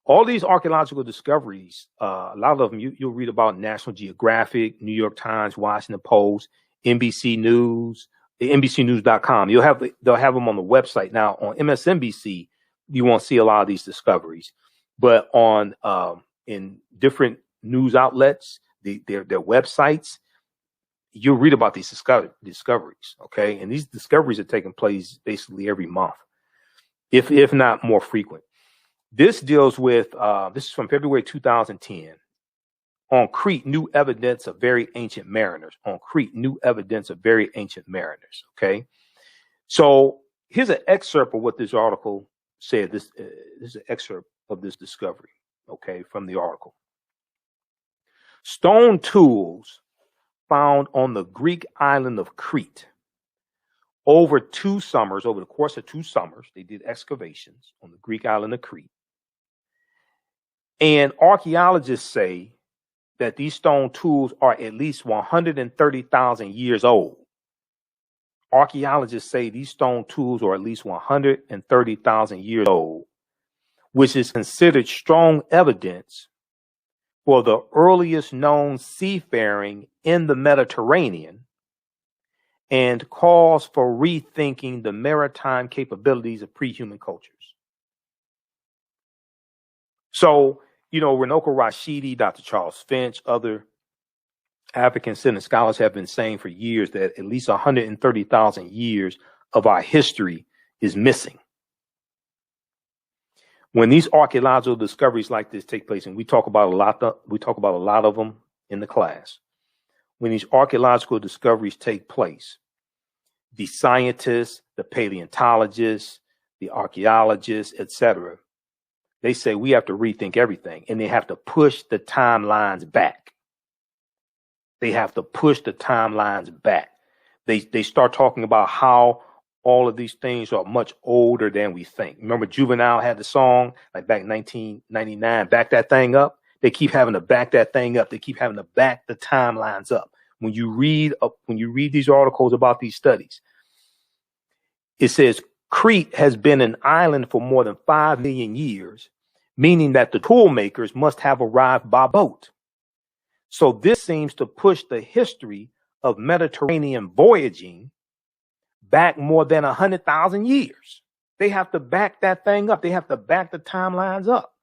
All these archaeological discoveries, a lot of them you'll read about National Geographic, New York Times, Washington Post, NBC News, NBCnews.com. They'll have them on the website. Now on MSNBC, you won't see a lot of these discoveries, but on in different news outlets, their websites, you'll read about these discoveries. Okay, and these discoveries are taking place basically every month, if not more frequent. This deals with this is from February 2010. On Crete, new evidence of very ancient mariners. Okay, so here's an excerpt of what this article said. This is an excerpt of this discovery. Okay, from the article. Stone tools found on the Greek island of Crete. Over the course of 2 summers, they did excavations on the Greek island of Crete. And archaeologists say that these stone tools are at least 130,000 years old. Archaeologists say these stone tools are at least 130,000 years old, which is considered strong evidence for the earliest known seafaring in the Mediterranean and calls for rethinking the maritime capabilities of pre-human cultures. So, Runoko Rashidi, Dr. Charles Finch, other African descendant scholars have been saying for years that at least 130,000 years of our history is missing. When these archaeological discoveries like this take place, and we talk about a lot of them in the class, when these archaeological discoveries take place, the scientists, the paleontologists, the archaeologists, etc., they say we have to rethink everything, and they have to push the timelines back. They have to push the timelines back. They start talking about how all of these things are much older than we think. Remember, Juvenile had the song like back in 1999, back that thing up. They keep having to back that thing up. They keep having to back the timelines up. When you read these articles about these studies, it says Crete has been an island for more than 5 million years, meaning that the tool makers must have arrived by boat. So this seems to push the history of Mediterranean voyaging back more than 100,000 years. They have to back that thing up. They have to back the timelines up.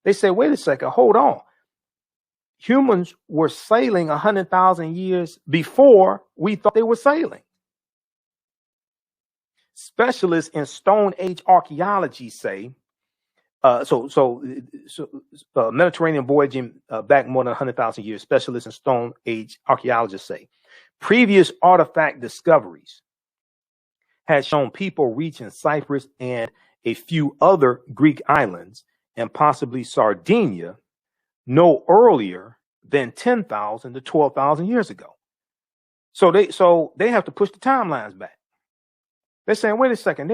They say, wait a second, hold on. Humans were sailing 100,000 years before we thought they were sailing. Specialists in Stone Age archaeology say, Mediterranean voyaging back more than 100,000 years, specialists in Stone Age archaeologists say, previous artifact discoveries had shown people reaching Cyprus and a few other Greek islands, and possibly Sardinia, no earlier than 10,000 to 12,000 years ago. So they have to push the timelines back. They're saying, wait a second,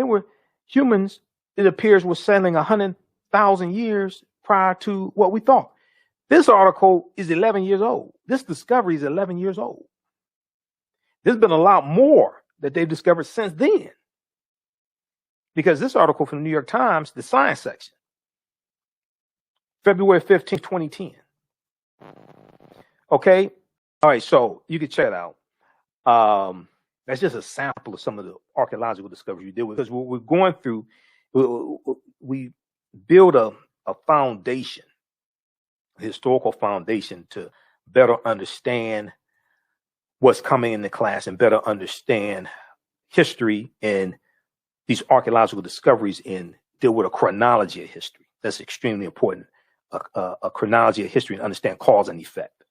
humans, it appears, were sailing 100,000 years prior to what we thought. This article is 11 years old. This discovery is 11 years old. There's been a lot more that they've discovered since then. Because this article from the New York Times, the science section, February 15, 2010. Okay. All right. So you can check it out. That's just a sample of some of the archaeological discoveries we did with. Because what we're going through, we build a foundation, a historical foundation, to better understand what's coming in the class and better understand history and these archaeological discoveries, and deal with a chronology of history. That's extremely important. A chronology of history, and understand cause and effect.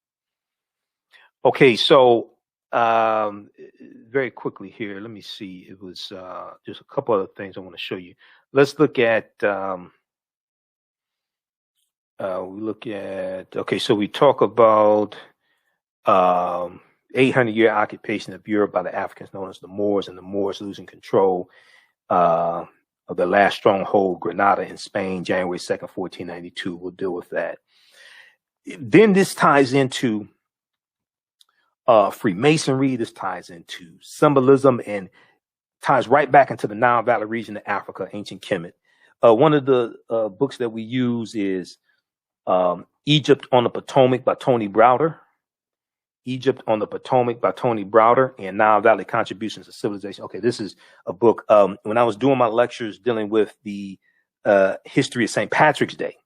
Okay, so very quickly here, let me see. It was just a couple other things I want to show you. Let's look at. Okay, so we talk about 800-year occupation of Europe by the Africans known as the Moors, and the Moors losing control of the last stronghold, Granada in Spain, January 2nd, 1492. We'll deal with that. Then this ties into Freemasonry. This ties into symbolism and ties right back into the Nile Valley region of Africa, ancient Kemet. One of the books that we use is Egypt on the Potomac by Tony Browder. Egypt on the Potomac by Tony Browder, and Nile Valley Contributions to Civilization. Okay, this is a book. When I was doing my lectures dealing with the history of St. Patrick's Day,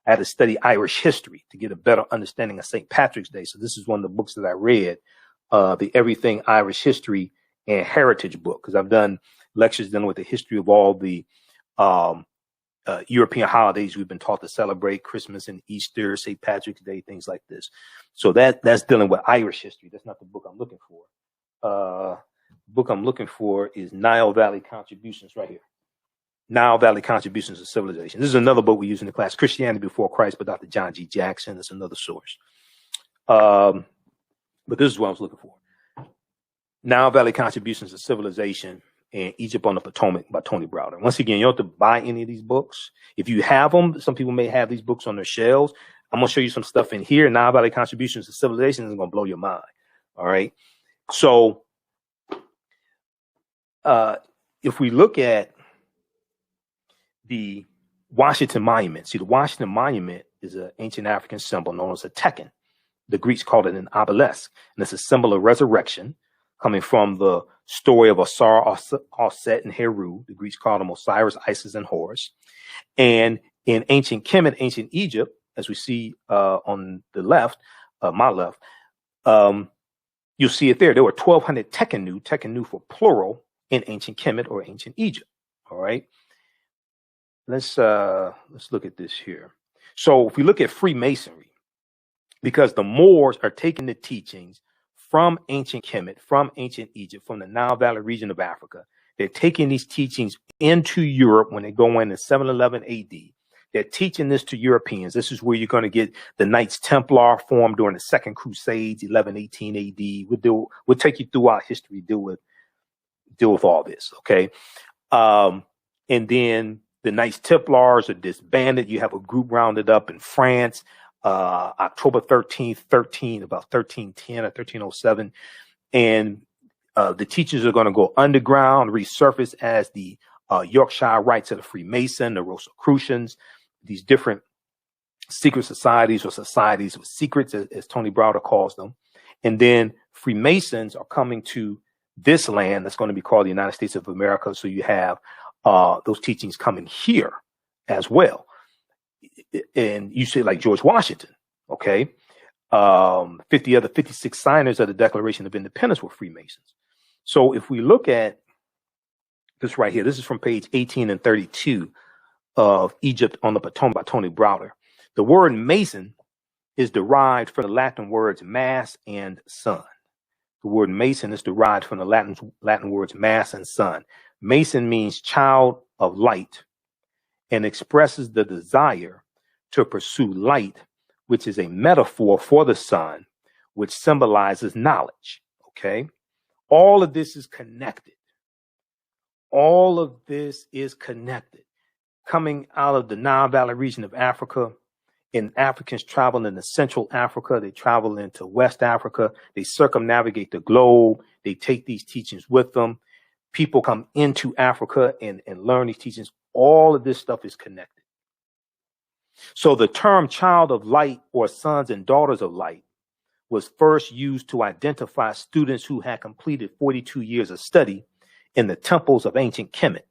I had to study Irish history to get a better understanding of St. Patrick's Day. So this is one of the books that I read, the Everything Irish History and Heritage book, because I've done lectures dealing with the history of all the European holidays we've been taught to celebrate, Christmas and Easter, St. Patrick's Day, things like this. So that's dealing with Irish history. That's not the book I'm looking for. The book I'm looking for is Nile Valley Contributions, right here. Nile Valley Contributions to Civilization. This is another book we use in the class, Christianity Before Christ by Dr. John G. Jackson. That's another source. But this is what I was looking for. Nile Valley Contributions to Civilization and Egypt on the Potomac by Tony Browder. Once again, you don't have to buy any of these books. If you have them, some people may have these books on their shelves. I'm going to show you some stuff in here. Nile Valley Contributions to Civilization is going to blow your mind. All right. So if we look at the Washington Monument, see, the Washington Monument is an ancient African symbol known as a tekken. The Greeks called it an obelisk, and it's a symbol of resurrection, coming from the story of Osar, Osset, and Heru. The Greeks called them Osiris, Isis, and Horus. And In ancient Kemet, ancient Egypt, as we see on the left, my left, you'll see it there. There were 1,200 tekenu for plural, in ancient Kemet or ancient Egypt. All right. Let's look at this here. So if we look at Freemasonry, because the Moors are taking the teachings from ancient Kemet, from ancient Egypt, from the Nile Valley region of Africa, they're taking these teachings into Europe when they go in 711 AD. They're teaching this to Europeans. This is where you're going to get the Knights Templar formed during the Second Crusades, 1118 AD. We'll take you through our history, deal with all this, okay? And then the Knights Templars are disbanded. You have a group rounded up in France, October 13th, about 1310 or 1307. And the teachings are going to go underground, resurface as the Yorkshire Rites of the Freemason, the Rosicrucians, these different secret societies or societies with secrets, as Tony Browder calls them. And then Freemasons are coming to this land that's going to be called the United States of America. So you have those teachings coming here as well. And you say like George Washington, okay? 56 signers of the Declaration of Independence were Freemasons. So if we look at this right here, this is from page 18 and 32 of Egypt on the Potomac by Tony Browder. The word Mason is derived from the Latin words mass and sun. The word Mason is derived from the Latin words mass and sun. Mason means child of light and expresses the desire to pursue light, which is a metaphor for the sun, which symbolizes knowledge. Okay. All of this is connected. All of this is connected. Coming out of the Nile Valley region of Africa, and Africans travel into Central Africa, they travel into West Africa, they circumnavigate the globe, they take these teachings with them. People come into Africa and learn these teachings. All of this stuff is connected. So the term child of light or sons and daughters of light was first used to identify students who had completed 42 years of study in the temples of ancient Kemet.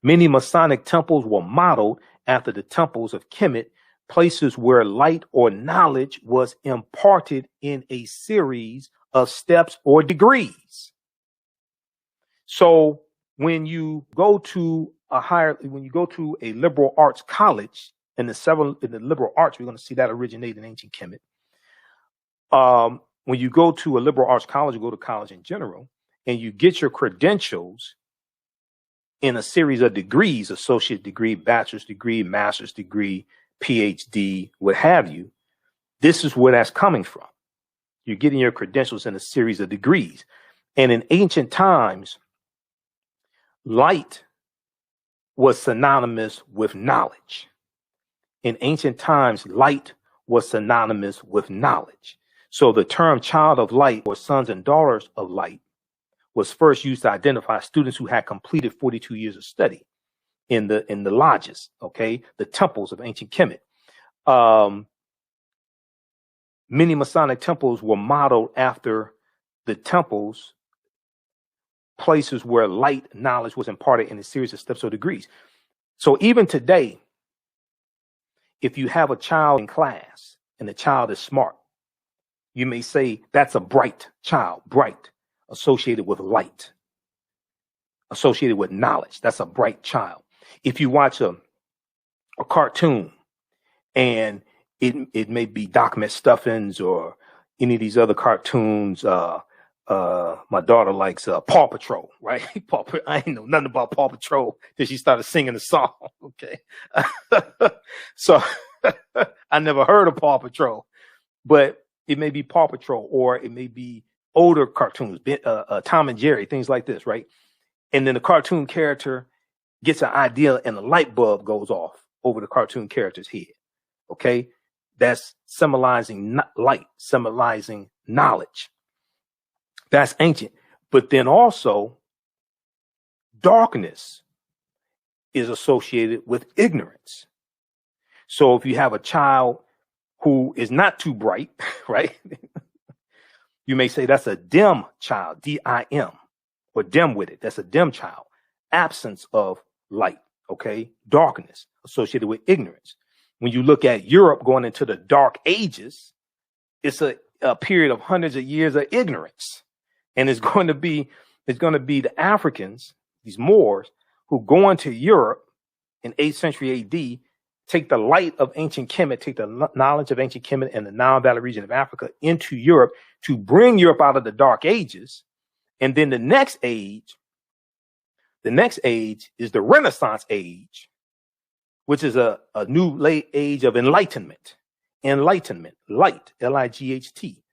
Many Masonic temples were modeled after the temples of Kemet, places where light or knowledge was imparted in a series of steps or degrees. So when you go to a liberal arts college, in the liberal arts, we're going to see that originate in ancient Kemet. When you go to a liberal arts college, you go to college in general, and you get your credentials in a series of degrees, associate degree, bachelor's degree, master's degree, PhD, what have you. This is where that's coming from. You're getting your credentials in a series of degrees. And in ancient times, light was synonymous with knowledge. In ancient times, light was synonymous with knowledge. So the term child of light or sons and daughters of light was first used to identify students who had completed 42 years of study in the lodges, okay, the temples of ancient Kemet. Many Masonic temples were modeled after the temples, places where light knowledge was imparted in a series of steps or degrees. So even today, if you have a child in class and the child is smart, you may say that's a bright child, bright, associated with light, associated with knowledge. That's a bright child. If you watch a cartoon and it may be Doc McStuffins or any of these other cartoons, my daughter likes Paw Patrol, right? I ain't know nothing about Paw Patrol till she started singing the song. Okay. So I never heard of Paw Patrol, but it may be Paw Patrol or it may be older cartoons, Tom and Jerry, things like this, right? And then the cartoon character gets an idea and the light bulb goes off over the cartoon character's head. Okay. That's symbolizing light, symbolizing knowledge. That's ancient. But then also darkness is associated with ignorance. So if you have a child who is not too bright, right? You may say that's a dim child, D-I-M, or dim-witted. That's a dim child, absence of light, Okay, darkness associated with ignorance. When you look at Europe going into the Dark Ages, it's a period of hundreds of years of ignorance, and it's going to be the Africans, these Moors, who go into Europe in 8th century A.D., take the light of ancient Kemet, take the knowledge of ancient Kemet and the Nile Valley region of Africa into Europe to bring Europe out of the Dark Ages. And then the next age is the Renaissance age, which is a new late age of enlightenment. Enlightenment, light, L-I-G-H-T,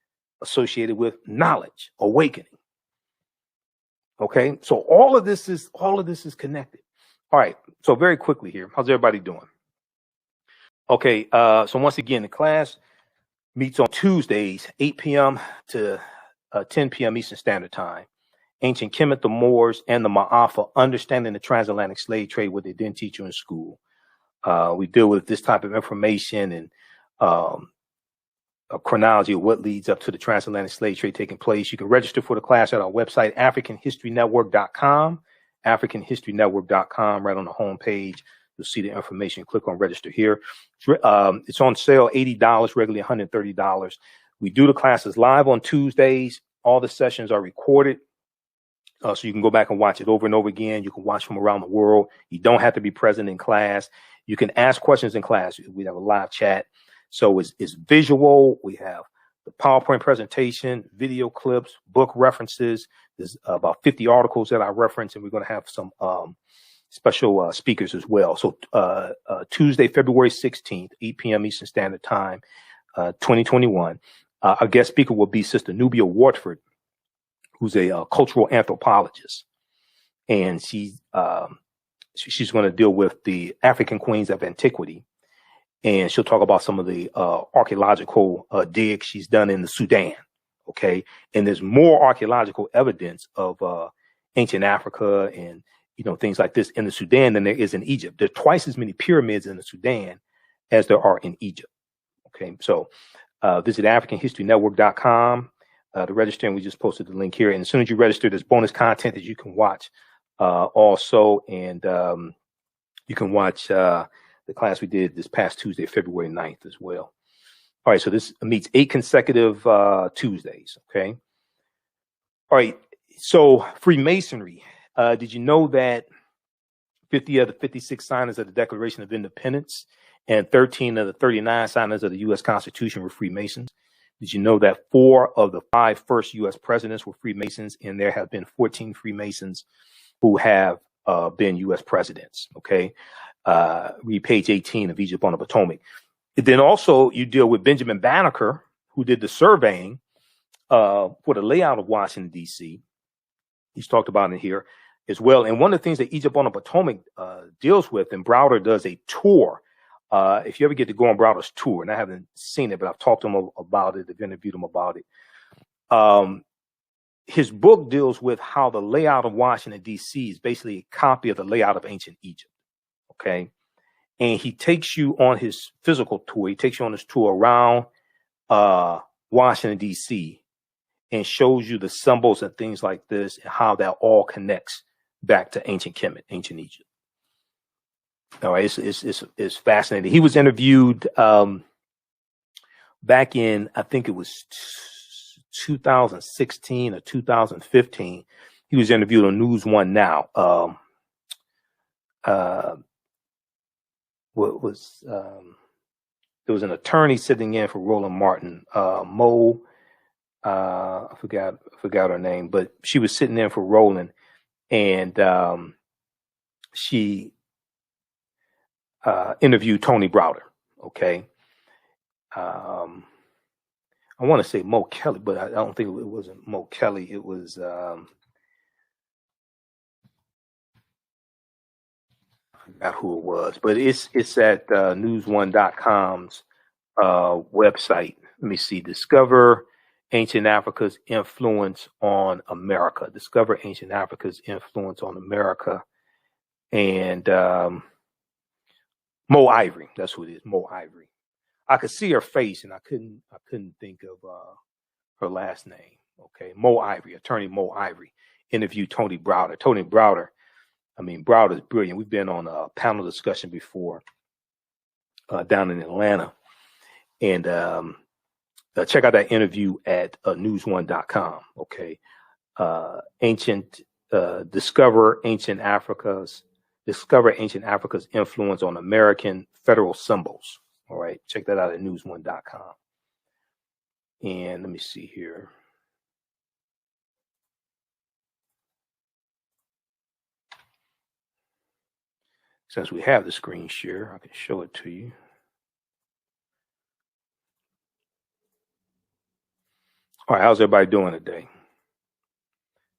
associated with knowledge, awakening. Okay, so all of this is connected. All right, so very quickly here, how's everybody doing? Okay, so once again, the class meets on Tuesdays, 8 p.m. to 10 p.m. Eastern Standard Time. Ancient Kemet, the Moors, and the Maafa, understanding the transatlantic slave trade, what they didn't teach you in school. We deal with this type of information and a chronology of what leads up to the transatlantic slave trade taking place. You can register for the class at our website, AfricanHistoryNetwork.com, AfricanHistoryNetwork.com. Right on the home page, you'll see the information. Click on register here. It's on sale, $80, regularly $130. We do the classes live on Tuesdays. All the sessions are recorded. So you can go back and watch it over and over again. You can watch from around the world. You don't have to be present in class. You can ask questions in class. We have a live chat. So it's visual. We have the PowerPoint presentation, video clips, book references. There's about 50 articles that I reference, and we're going to have some special speakers as well. So Tuesday, February 16th, 8 p.m. Eastern Standard Time, 2021. Our guest speaker will be Sister Nubia Wartford, who's a cultural anthropologist, and she's going to deal with the African queens of antiquity, and she'll talk about some of the archaeological digs she's done in the Sudan. Okay, and there's more archaeological evidence of ancient Africa and things like this in the Sudan than there is in Egypt. There's twice as many pyramids in the Sudan as there are in Egypt. Okay, so visit AfricanHistoryNetwork.com. To register, and we just posted the link here. And as soon as you register, there's bonus content that you can watch also. And you can watch the class we did this past Tuesday, February 9th as well. All right, so this meets 8 consecutive Tuesdays, okay? All right, so Freemasonry. Did you know that 50 of the 56 signers of the Declaration of Independence and 13 of the 39 signers of the U.S. Constitution were Freemasons? Did you know that 4 of the 5 first U.S. presidents were Freemasons, and there have been 14 Freemasons who have been U.S. presidents? Okay, read page 18 of Egypt on the Potomac. Then also you deal with Benjamin Banneker, who did the surveying for the layout of Washington, D.C. He's talked about it here as well. And one of the things that Egypt on the Potomac deals with, and Browder does a tour. If you ever get to go on Browder's tour, and I haven't seen it, but I've talked to him about it, I've interviewed him about it. His book deals with how the layout of Washington, D.C. is basically a copy of the layout of ancient Egypt. Okay. And he takes you on his physical tour. He takes you on his tour around Washington, D.C. and shows you the symbols and things like this and how that all connects back to ancient Kemet, ancient Egypt. All right, it's fascinating. He was interviewed back in, I think it was 2016 or 2015. He was interviewed on News One Now. There was an attorney sitting in for Roland Martin, Mo. I forgot her name, but she was sitting in for Roland, and she interviewed Tony Browder. Okay. I want to say Mo Kelly, but I don't think it wasn't Mo Kelly. It was I forgot who it was, but it's at newsone.com's website. Let me see. Discover Ancient Africa's Influence on America. Discover Ancient Africa's Influence on America. And Mo Ivory, that's who it is, Mo Ivory. I could see her face, and I couldn't think of her last name. Okay, Mo Ivory, attorney Mo Ivory, interviewed Tony Browder. Tony Browder I mean, Browder is brilliant. We've been on a panel discussion before down in Atlanta. And check out that interview at news1.com. Okay. Discover ancient Africa's influence on American federal symbols. All right. Check that out at news1.com. And let me see here. Since we have the screen share, I can show it to you. All right, how's everybody doing today?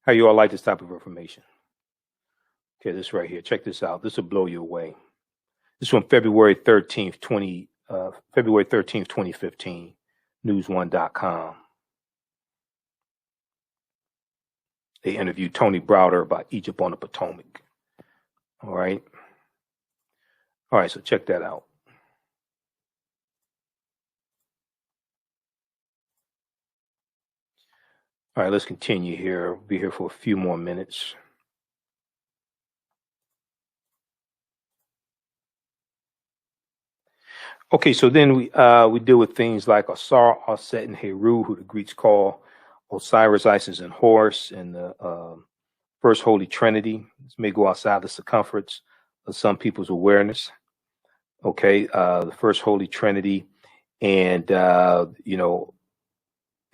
How you all like this type of information? Okay, this right here. Check this out. This will blow you away. This is from February 13th, 2015, news1.com. They interviewed Tony Browder about Egypt on the Potomac. All right. All right, so check that out. All right, let's continue here. We'll be here for a few more minutes. Okay, so then we deal with things like Asar, Aset, and Heru, who the Greeks call Osiris, Isis, and Horus, and the First Holy Trinity. This may go outside the circumference of some people's awareness. Okay, the First Holy Trinity, and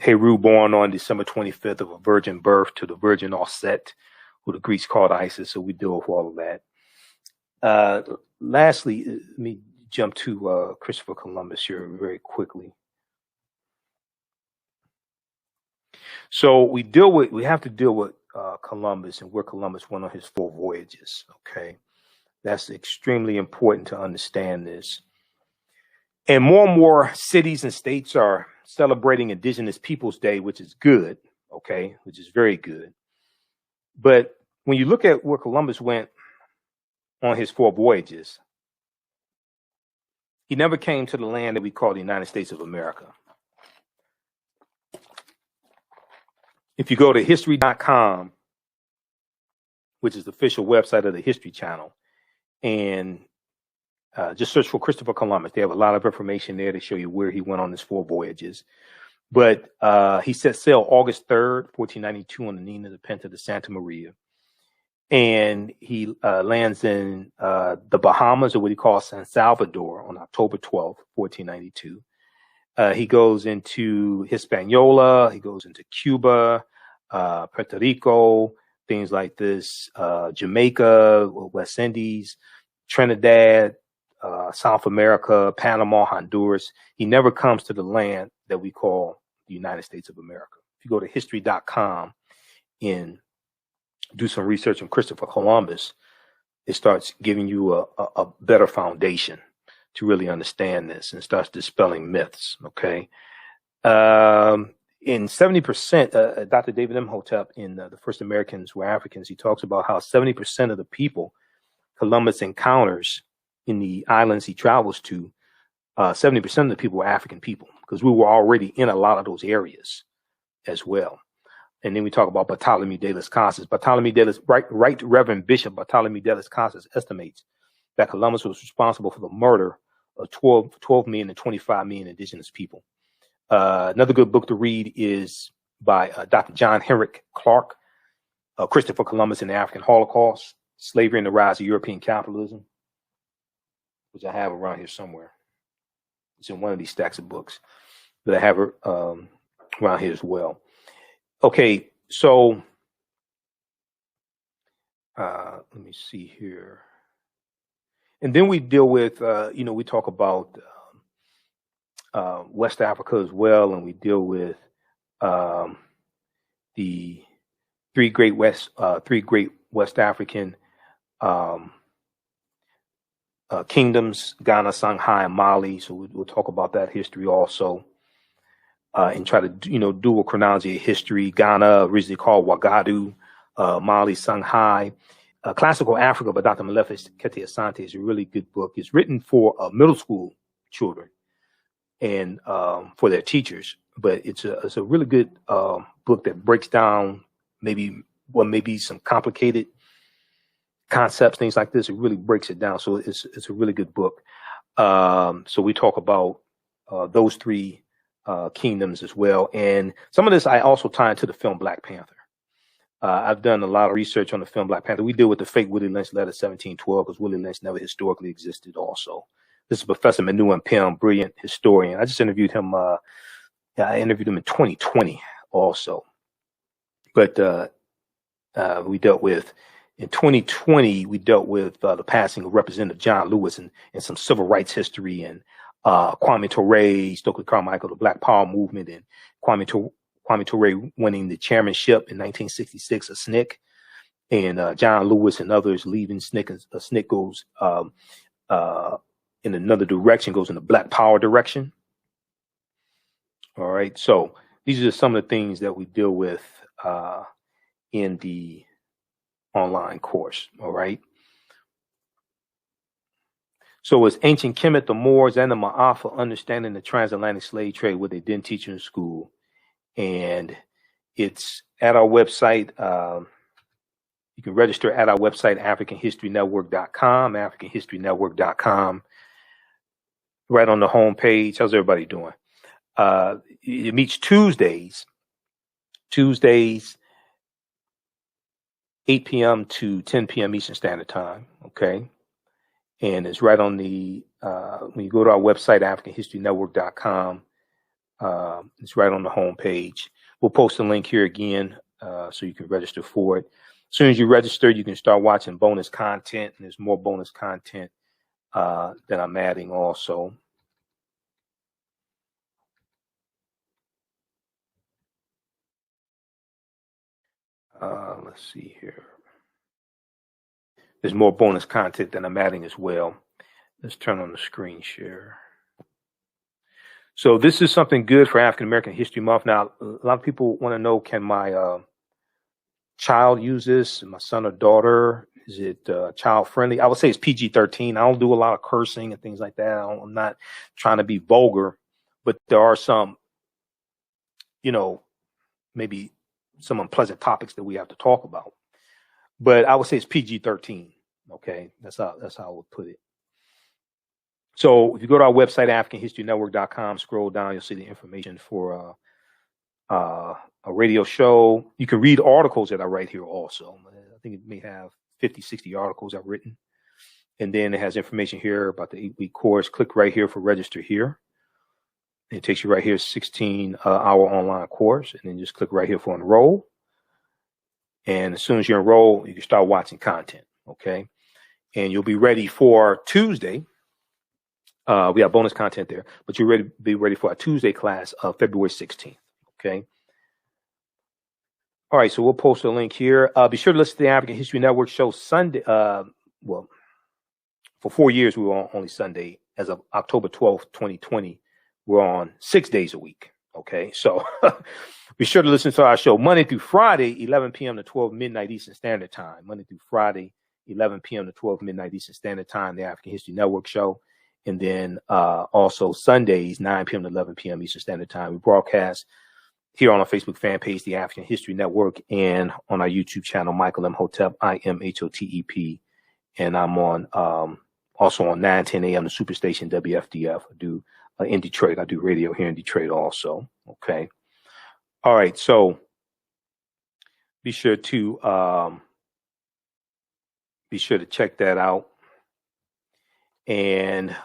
Heru, born on December 25th of a virgin birth to the Virgin Aset, who the Greeks called Isis. So we deal with all of that. Lastly, let me jump to Christopher Columbus here very quickly. So we have to deal with Columbus and where Columbus went on his 4 voyages. Okay, that's extremely important to understand this. And more cities and states are celebrating Indigenous Peoples Day, which is good, okay, which is very good. But when you look at where Columbus went on his 4 voyages, he never came to the land that we call the United States of America. If you go to history.com, which is the official website of the History Channel, and just search for Christopher Columbus. They have a lot of information there to show you where he went on his 4 voyages. But he set sail August 3rd, 1492 on the Nina, the Pinta, the Santa Maria. And he lands in the Bahamas, or what he calls San Salvador, on October 12th, 1492. He goes into Hispaniola. He goes into Cuba, Puerto Rico, things like this, Jamaica, West Indies, Trinidad, South America, Panama, Honduras. He never comes to the land that we call the United States of America. If you go to history.com and do some research on Christopher Columbus, it starts giving you a better foundation to really understand this, and starts dispelling myths. Okay. In 70%, Dr. David Imhotep in The First Americans Were Africans, he talks about how 70% of the people Columbus encounters in the islands he travels to, 70% of the people were African people, because we were already in a lot of those areas as well. And then we talk about Bartholomew de las Casas. Right Reverend Bishop Bartholomew de las Casas estimates that Columbus was responsible for the murder of 12 million and 25 million indigenous people. Another good book to read is by Dr. John Henrik Clarke, Christopher Columbus and the African Holocaust, Slavery and the Rise of European Capitalism, which I have around here somewhere. It's in one of these stacks of books, but I have it around here as well. Okay, so let me see here. And then we deal with, we talk about West Africa as well, and we deal with the three great West African kingdoms, Ghana, Songhai, and Mali. So we'll talk about that history also, and try to do a chronology of history. Ghana, originally called Wagadu, Mali, Songhai. Classical Africa by Dr. Malefice Kete Asante is a really good book. It's written for middle school children and for their teachers, but it's a really good book that breaks down maybe some complicated concepts, things like this. It really breaks it down. So it's a really good book. So we talk about those three kingdoms as well. And some of this I also tie into the film Black Panther. I've done a lot of research on the film Black Panther. We deal with the fake Willie Lynch letter 1712 because Willie Lynch never historically existed also. This is Professor Manu Pim, brilliant historian. I just interviewed him. I interviewed him in 2020 also. But we dealt with, in 2020, we dealt with the passing of Representative John Lewis and some civil rights history, and Kwame Ture, Stokely Carmichael, the Black Power movement, and Kwame Ture winning the chairmanship in 1966, a SNCC, and John Lewis and others leaving SNCC. A SNCC goes in another direction, goes in the Black Power direction. All right, so these are some of the things that we deal with in the online course. All right. So it's ancient Kemet, the Moors, and the Maafa, understanding the transatlantic slave trade, what they didn't teach you in school. And it's at our website. You can register at our website, AfricanHistoryNetwork.com, AfricanHistoryNetwork.com. Right on the home page. How's everybody doing? It meets Tuesdays, 8 p.m. to 10 p.m. Eastern Standard Time. Okay. And it's right on the, when you go to our website, AfricanHistoryNetwork.com, it's right on the home page. We'll post a link here again so you can register for it. As soon as you register, you can start watching bonus content, and there's more bonus content that I'm adding also. Let's see here. There's more bonus content that I'm adding as well. Let's turn on the screen share. So this is something good for African American History Month. Now, a lot of people want to know, can my child use this? My son or daughter? Is it child friendly? I would say it's PG-13. I don't do a lot of cursing and things like that. I'm not trying to be vulgar, but there are some, maybe some unpleasant topics that we have to talk about. But I would say it's PG-13. Okay, that's how I would put it. So if you go to our website, AfricanHistoryNetwork.com, scroll down, you'll see the information for a radio show. You can read articles that I write here also. I think it may have 50, 60 articles I've written. And then it has information here about the 8-week course. Click right here for register here. It takes you right here, 16-hour online course. And then just click right here for enroll. And as soon as you enroll, you can start watching content. Okay. And you'll be ready for Tuesday. We have bonus content there, but you'll be ready for our Tuesday class of February 16th. Okay. All right. So we'll post a link here. Be sure to listen to the African History Network show Sunday. Well, for 4 years, we were on only Sunday. As of October 12th, 2020, we're on 6 days a week. Okay. So be sure to listen to our show Monday through Friday, 11 p.m. to 12 midnight Eastern Standard Time. Monday through Friday, 11 p.m. to 12 midnight Eastern Standard Time, the African History Network show. And then also Sundays, 9 p.m. to 11 p.m. Eastern Standard Time. We broadcast here on our Facebook fan page, the African History Network, and on our YouTube channel, Michael Imhotep, IMHOTEP. And I'm on also on 9:10 a.m. the Superstation WFDF. I do in Detroit. I do radio here in Detroit also. Okay. All right. So be sure to check that out. And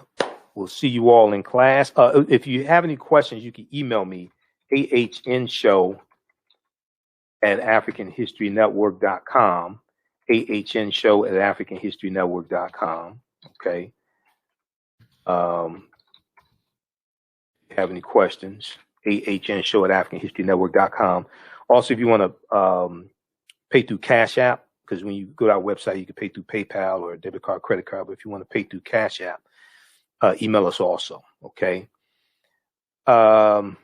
we'll see you all in class. If you have any questions, you can email me, ahnshow@africanhistorynetwork.com, ahnshow@africanhistorynetwork.com. Okay. If you have any questions, ahnshow@africanhistorynetwork.com. Also, if you want to pay through Cash App, because when you go to our website, you can pay through PayPal or a debit card, credit card. But if you want to pay through Cash App, email us also. Okay. And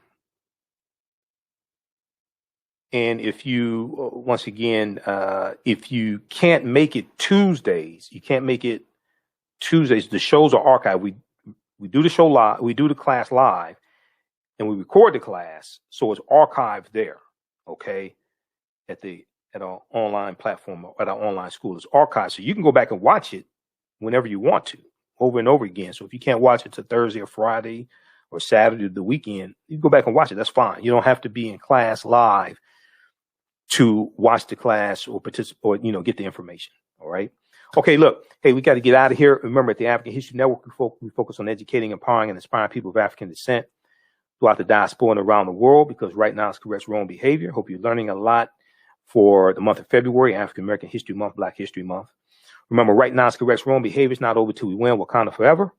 if you, once again, if you can't make it Tuesdays, the shows are archived. We do the show live, we do the class live, and we record the class, so it's archived there. Okay. At the at our online platform, at our online school. It's archived, so you can go back and watch it whenever you want to, over and over again. So if you can't watch it to Thursday or Friday or Saturday or the weekend, you can go back and watch it. That's fine. You don't have to be in class live to watch the class or participate or, get the information. All right. Okay, look, hey, we got to get out of here. Remember, at the African History Network, we focus on educating, empowering, and inspiring people of African descent throughout the diaspora and around the world, because right now it's corrects wrong behavior. Hope you're learning a lot for the month of February, African American History Month, Black History Month. Remember, right now it's corrects wrong behavior. It's not over till we win. Wakanda forever.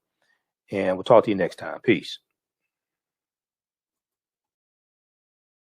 And we'll talk to you next time. Peace.